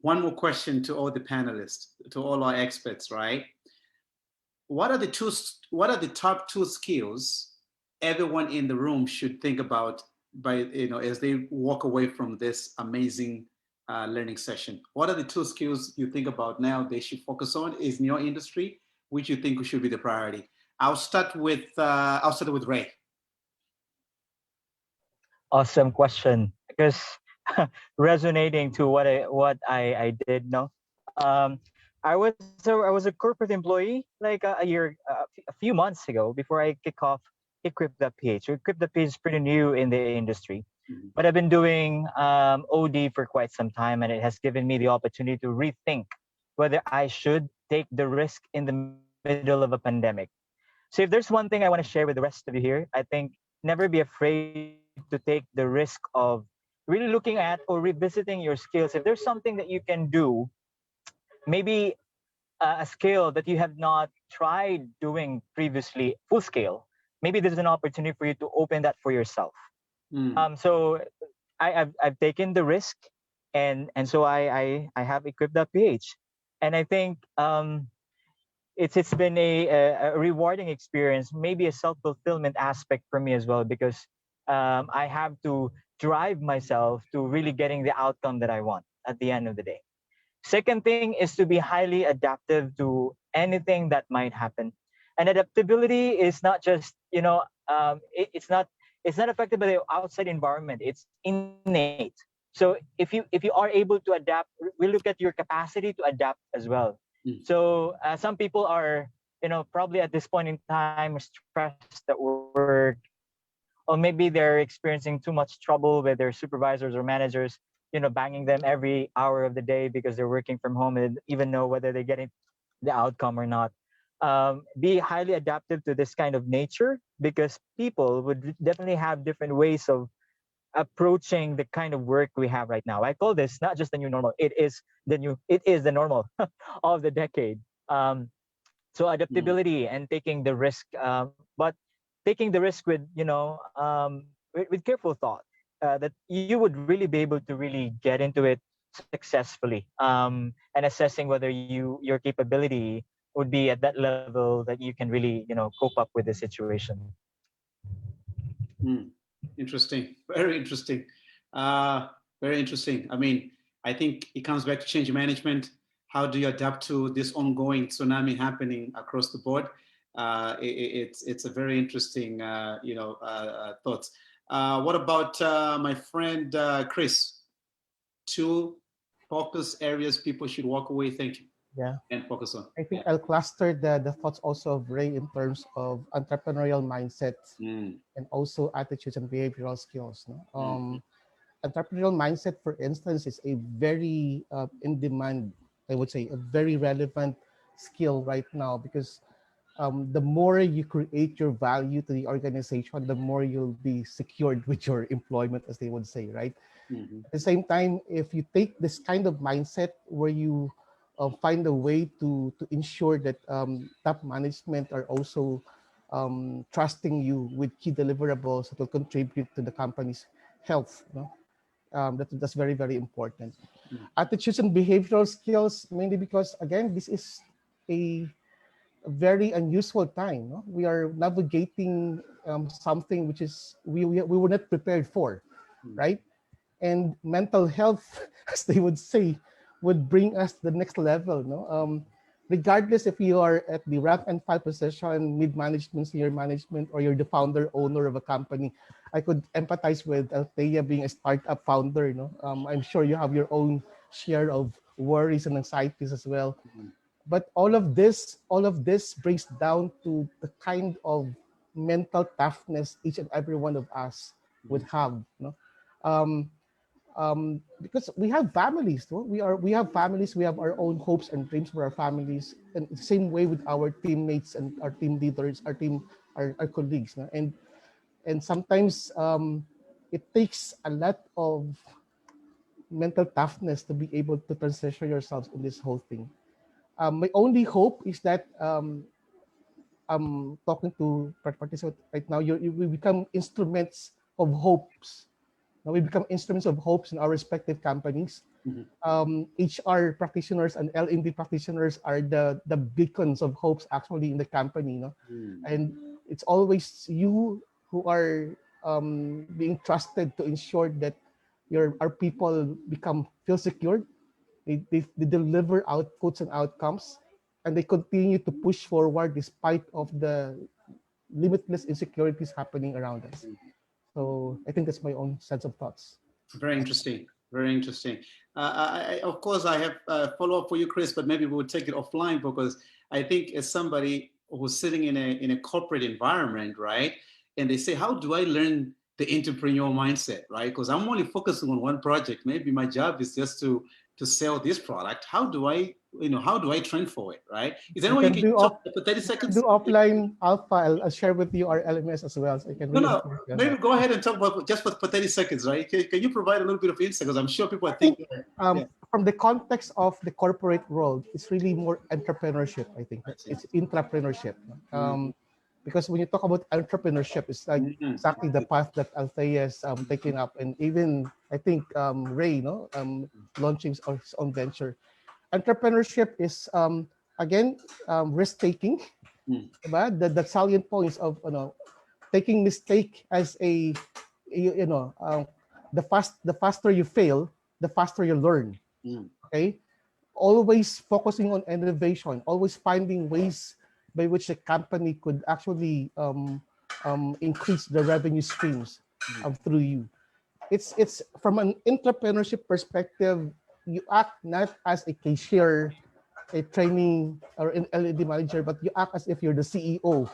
one more question to all the panelists, to all our experts, right? What are the top two skills everyone in the room should think about as they walk away from this amazing learning session? What are the two skills you think about now they should focus on is in your industry, which you think should be the priority? I'll start with Ray. Awesome question, because resonating to what I did know. Um, I was a corporate employee like a few months ago before I kick off Equip the PH. Equip the PH is pretty new in the industry, Mhm. but I've been doing OD for quite some time, and it has given me the opportunity to rethink whether I should take the risk in the middle of a pandemic. So if there's one thing I want to share with the rest of you here, I think never be afraid to take the risk of really looking at or revisiting your skills. If there's something that you can do, maybe a skill that you have not tried doing previously, full scale, maybe there's an opportunity for you to open that for yourself. So I've taken the risk, and so I have equipped that PH, and I think it's been a rewarding experience, maybe a self fulfillment aspect for me as well, because I have to drive myself to really getting the outcome that I want at the end of the day. Second thing is to be highly adaptive to anything that might happen. And adaptability is not just, it's not affected by the outside environment. It's innate. So if you are able to adapt, we look at your capacity to adapt as well. So some people are, probably at this point in time stressed at work, or maybe they're experiencing too much trouble with their supervisors or managers, banging them every hour of the day because they're working from home and even know whether they're getting the outcome or not. Be highly adaptive to this kind of nature, because people would definitely have different ways of approaching the kind of work we have right now. I call this not just the new normal; it is the normal of the decade. So adaptability and taking the risk, but taking the risk with with careful thought, that you would really be able to really get into it successfully, and assessing whether your capability would be at that level that you can really cope up with the situation. Interesting. Very interesting. Uh, Very interesting. I mean, I think it comes back to change management. How do you adapt to this ongoing tsunami happening across the board? It's a very interesting, thoughts. What about my friend Chris? Two focus areas people should walk away thinking Yeah. and focus on. I think I'll cluster the thoughts also of Ray in terms of entrepreneurial mindset Mm, and also attitudes and behavioral skills. No? entrepreneurial mindset, for instance, is a very in demand, I would say, a very relevant skill right now, because the more you create your value to the organization, the more you'll be secured with your employment, as they would say, right? Mhm. At the same time, if you take this kind of mindset where you find a way to ensure that top management are also trusting you with key deliverables that will contribute to the company's health, you know? That's very, very important. Mm. Attitudes and behavioral skills, mainly because, again, this is a very unusual time. No? We are navigating something which is we were not prepared for, Mm. right? And mental health, as they would say, would bring us to the next level. No, regardless if you are at the rank and file position, mid management, senior management, or you're the founder owner of a company, I could empathize with Althea being a startup founder. You know, I'm sure you have your own share of worries and anxieties as well. Mm. But all of this brings down to the kind of mental toughness each and every one of us would have. No? Um, because we have families, no? We have families, we have our own hopes and dreams for our families, and the same way with our teammates and our team leaders, our colleagues, no? And sometimes it takes a lot of mental toughness to be able to transition yourselves in this whole thing. My only hope is that I'm talking to participants right now. We become instruments of hopes. Now we become instruments of hopes in our respective companies. Mhm. HR practitioners and L&D practitioners are the beacons of hopes actually in the company. You know? Mm. And it's always you who are being trusted to ensure that our people feel secured. They deliver outputs and outcomes, and they continue to push forward despite of the limitless insecurities happening around us. So I think that's my own sense of thoughts. Very interesting. Very interesting. Of course, I have a follow up for you, Chris, but maybe we'll take it offline because I think as somebody who's sitting in a corporate environment, right, and they say, how do I learn the entrepreneurial mindset, right? Because I'm only focusing on one project. Maybe my job is just to sell this product. How do I, how do I train for it, right? Is there We any way you can can do talk for 30 we can do seconds? offline alpha. I'll share with you our LMS as well, so you can No, no. reinforce your Maybe help. go ahead and talk about just for 30 seconds, right? Can you provide a little bit of insight? Because I'm sure people I are think thinking, yeah, from the context of the corporate world, it's really more entrepreneurship. I think that's it. it's intrapreneurship. Mm. Because when you talk about entrepreneurship, it's like Mm. exactly the path that Althea is taking up, and even I think Ray, no, launching his own venture. Entrepreneurship is again risk taking, Mm. but the salient points of taking mistake as you know the faster you fail, the faster you learn. Mm. Okay, always focusing on innovation, always finding ways by which the company could actually increase the revenue streams through you. It's from an entrepreneurship perspective, you act not as a cashier, a training, or an LED manager, but you act as if you're the CEO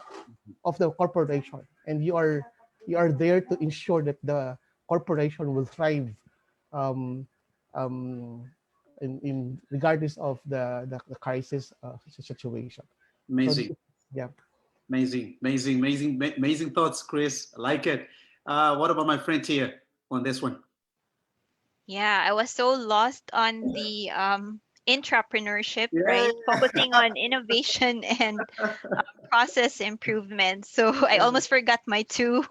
of the corporation, and you are there to ensure that the corporation will thrive, um, um, in regardless of the crisis situation. So Amazing, yeah. amazing thoughts, Chris. I like it. What about my friend here on this one? Yeah, I was so lost on the intrapreneurship, Yeah. right? Focusing on innovation and process improvement. So I almost forgot my two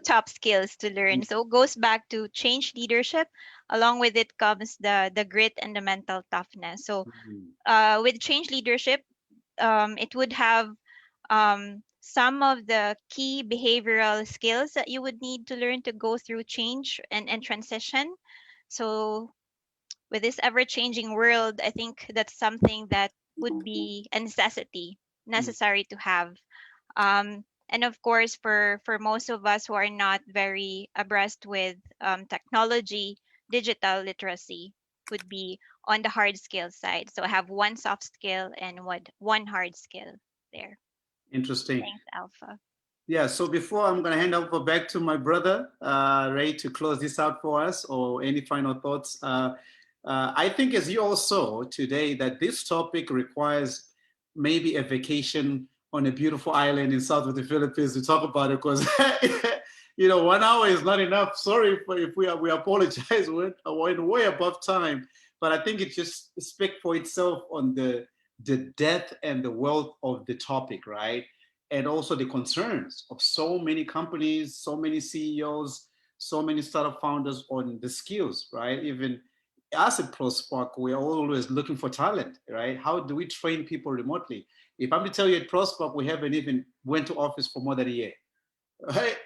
top skills to learn. So it goes back to change leadership. Along with it comes the grit and the mental toughness. So Mm. with change leadership, it would have some of the key behavioral skills that you would need to learn to go through change and transition. So with this ever changing world, I think that's something that would be a Mm. necessary to have. And of course, for most of us who are not very abreast with technology, digital literacy would be on the hard skill side. So I have one soft skill and one hard skill there. Interesting. Thanks, Alpha. Yeah, so before I'm going to hand over back to my brother, Ray, to close this out for us, or any final thoughts. I think, as you all saw today, that this topic requires maybe a vacation on a beautiful island in south of the Philippines to talk about it, because 1 hour is not enough. Sorry if we apologize. We're way above time, but I think it just speaks for itself on the depth and the wealth of the topic, right? And also the concerns of so many companies, so many CEOs, so many startup founders on the skills, right? Even us at ProSpark, we're always looking for talent, right? How do we train people remotely? If I'm to tell you at ProSpark, we haven't even went to office for more than a year, right?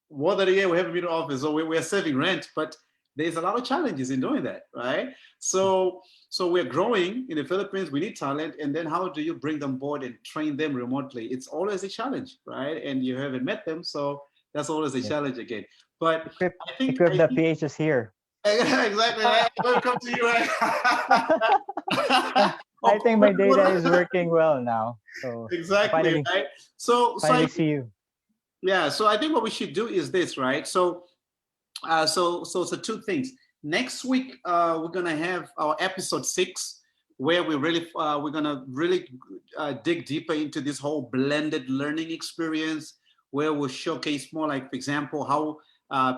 More than a year, we haven't been to office, so we're saving rent, but there's a lot of challenges in doing that, right? So we're growing in the Philippines. We need talent, and then how do you bring them board and train them remotely? It's always a challenge, right? And you haven't met them, so that's always a challenge again. But I think Equip the PH is here. exactly right. Welcome to you, right? I think my data is working well now. So exactly finally, right. So finally see you. Yeah. So I think what we should do is this, right? So two things. Next week, we're gonna have our episode 6, where we're gonna really dig deeper into this whole blended learning experience, where we'll showcase more, like, for example, how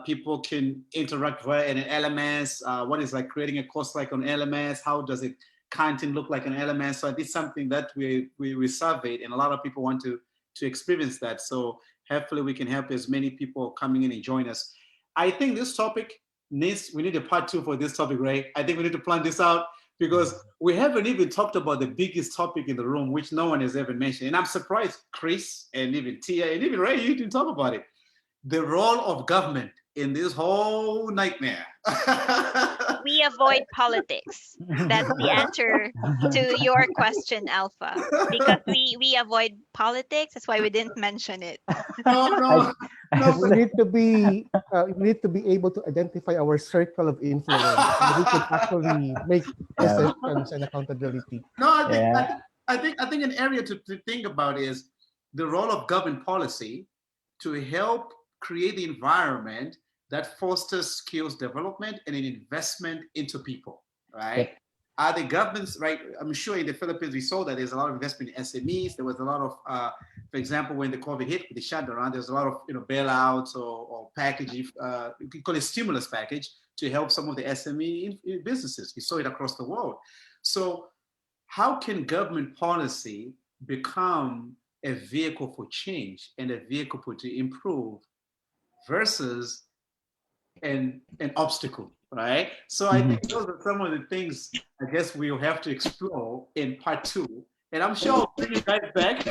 people can interact via an LMS. What is like creating a course like on LMS? How does it content look like an LMS? So this is something that we surveyed, and a lot of people want to experience that. So hopefully we can help as many people coming in and join us. I think this topic we need a part 2 for this topic, Ray. I think we need to plan this out, because we haven't even talked about the biggest topic in the room, which no one has ever mentioned. And I'm surprised Chris and even Tia and even Ray, you didn't talk about it. The role of government in this whole nightmare. We avoid politics. That's the answer to your question, Alpha. Because we avoid politics, that's why we didn't mention it. No. We need to be able to identify our circle of influence, so we could actually make decisions and accountability. No, I think an area to think about is the role of government policy to help create the environment that fosters skills development and an investment into people, right? Yep. Are the governments, right? I'm sure in the Philippines we saw that there's a lot of investment in SMEs. There was a lot of, for example, when the COVID hit, the shutdown, there's a lot of bailouts or packaging, you could call it stimulus package, to help some of the SME businesses. We saw it across the world. So how can government policy become a vehicle for change and a vehicle to improve versus an obstacle, right? So I think those are some of the things I guess we'll have to explore in part 2. And I'm sure I'll bring you guys back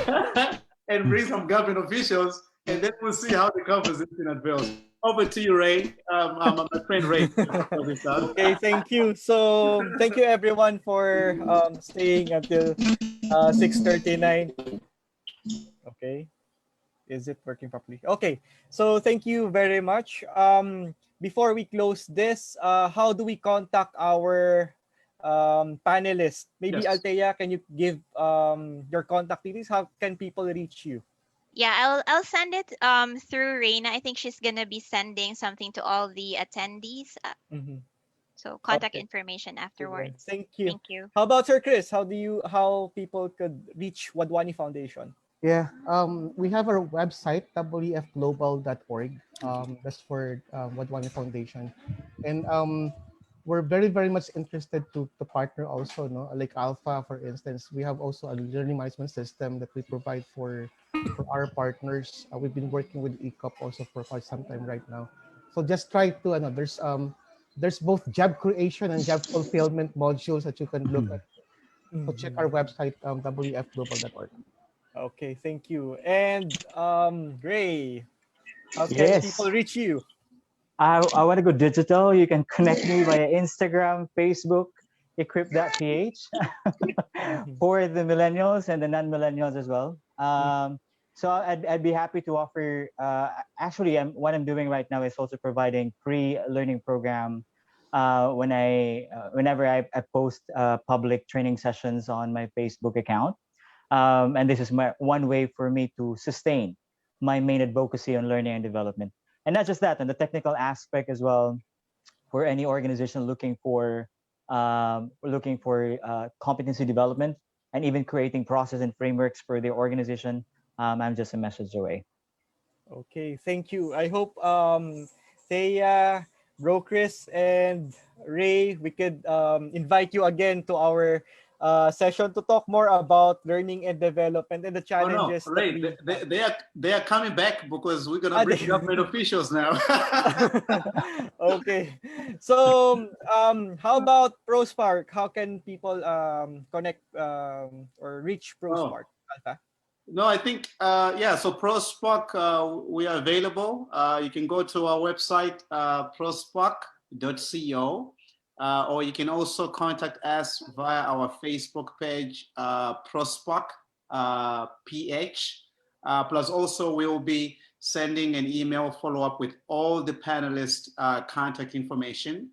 and bring some government officials, and then we'll see how the conversation unveils. Over to you, Ray. My friend Ray. Okay, thank you. So thank you everyone for staying until 6:39. Okay. Is it working properly? Okay. So thank you very much. Before we close this, how do we contact our panelists? Maybe Yes. Althea, can you give your contact details? How can people reach you? Yeah, I'll send it through Reina. I think she's gonna be sending something to all the attendees. Mhm. So contact Okay. information Good. afterwards. Thank you. Thank you. How about Sir Chris? How people could reach Wadwani Foundation? Yeah, we have our website, wfglobal.org. That's for Wadwani Foundation. And we're very, very much interested to partner also, no? Like Alpha, for instance. We have also a learning management system that we provide for our partners. We've been working with ECOP also for quite some time right now. So just try to, there's both job creation and job fulfillment modules that you can look at. So check our website, wfglobal.org. Okay, thank you. And Ray, how can Yes. people reach you? I want to go digital. You can connect me via Instagram, Facebook, equip.ph for the millennials and the non-millennials as well. So I'd be happy to offer. Actually, what I'm doing right now is also providing free learning program. Whenever I post public training sessions on my Facebook account, and this is one way for me to sustain my main advocacy on learning and development. And not just that, and the technical aspect as well, for any organization looking for competency development and even creating process and frameworks for the organization. I'm just a message away. Okay, thank you. I hope Thea, Bro Chris, and Ray, we could invite you again to our session to talk more about learning and development and the Oh no, challenges that Ray, we they are coming back because we're gonna Ah, bring they- government officials now. okay. So how about ProSpark? How can people connect or reach Oh. ProSpark Alpha? No, I think, yeah, so ProSpark, we are available. You can go to our website, prospark.co, or you can also contact us via our Facebook page, ProSpark PH. Plus, also, we will be sending an email follow-up with all the panelists' contact information.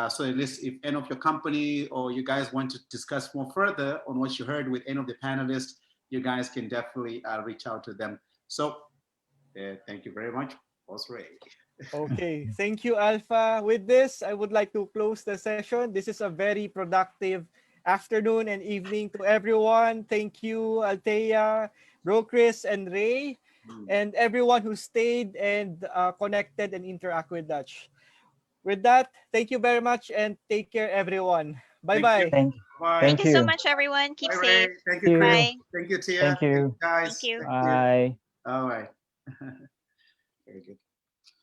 So at least if any of your company or you guys want to discuss more further on what you heard with any of the panelists, you guys can definitely reach out to them. So thank you very much, Boss Ray. Okay, thank you, Alpha. With this, I would like to close the session. This is a very productive afternoon and evening to everyone. Thank you, Althea, Bro Chris, and Ray, and everyone who stayed and connected and interact with Dutch. With that, thank you very much and take care, everyone. Thank you. Bye-bye. Thank, Bye. Thank thank you so you. much, everyone. Keep Bye, Ray. safe. Thank you, Thank Chris. you. Bye. Thank you, Tia. Thank you. Guys. Thank you. Thank you. Bye. All right. Very good.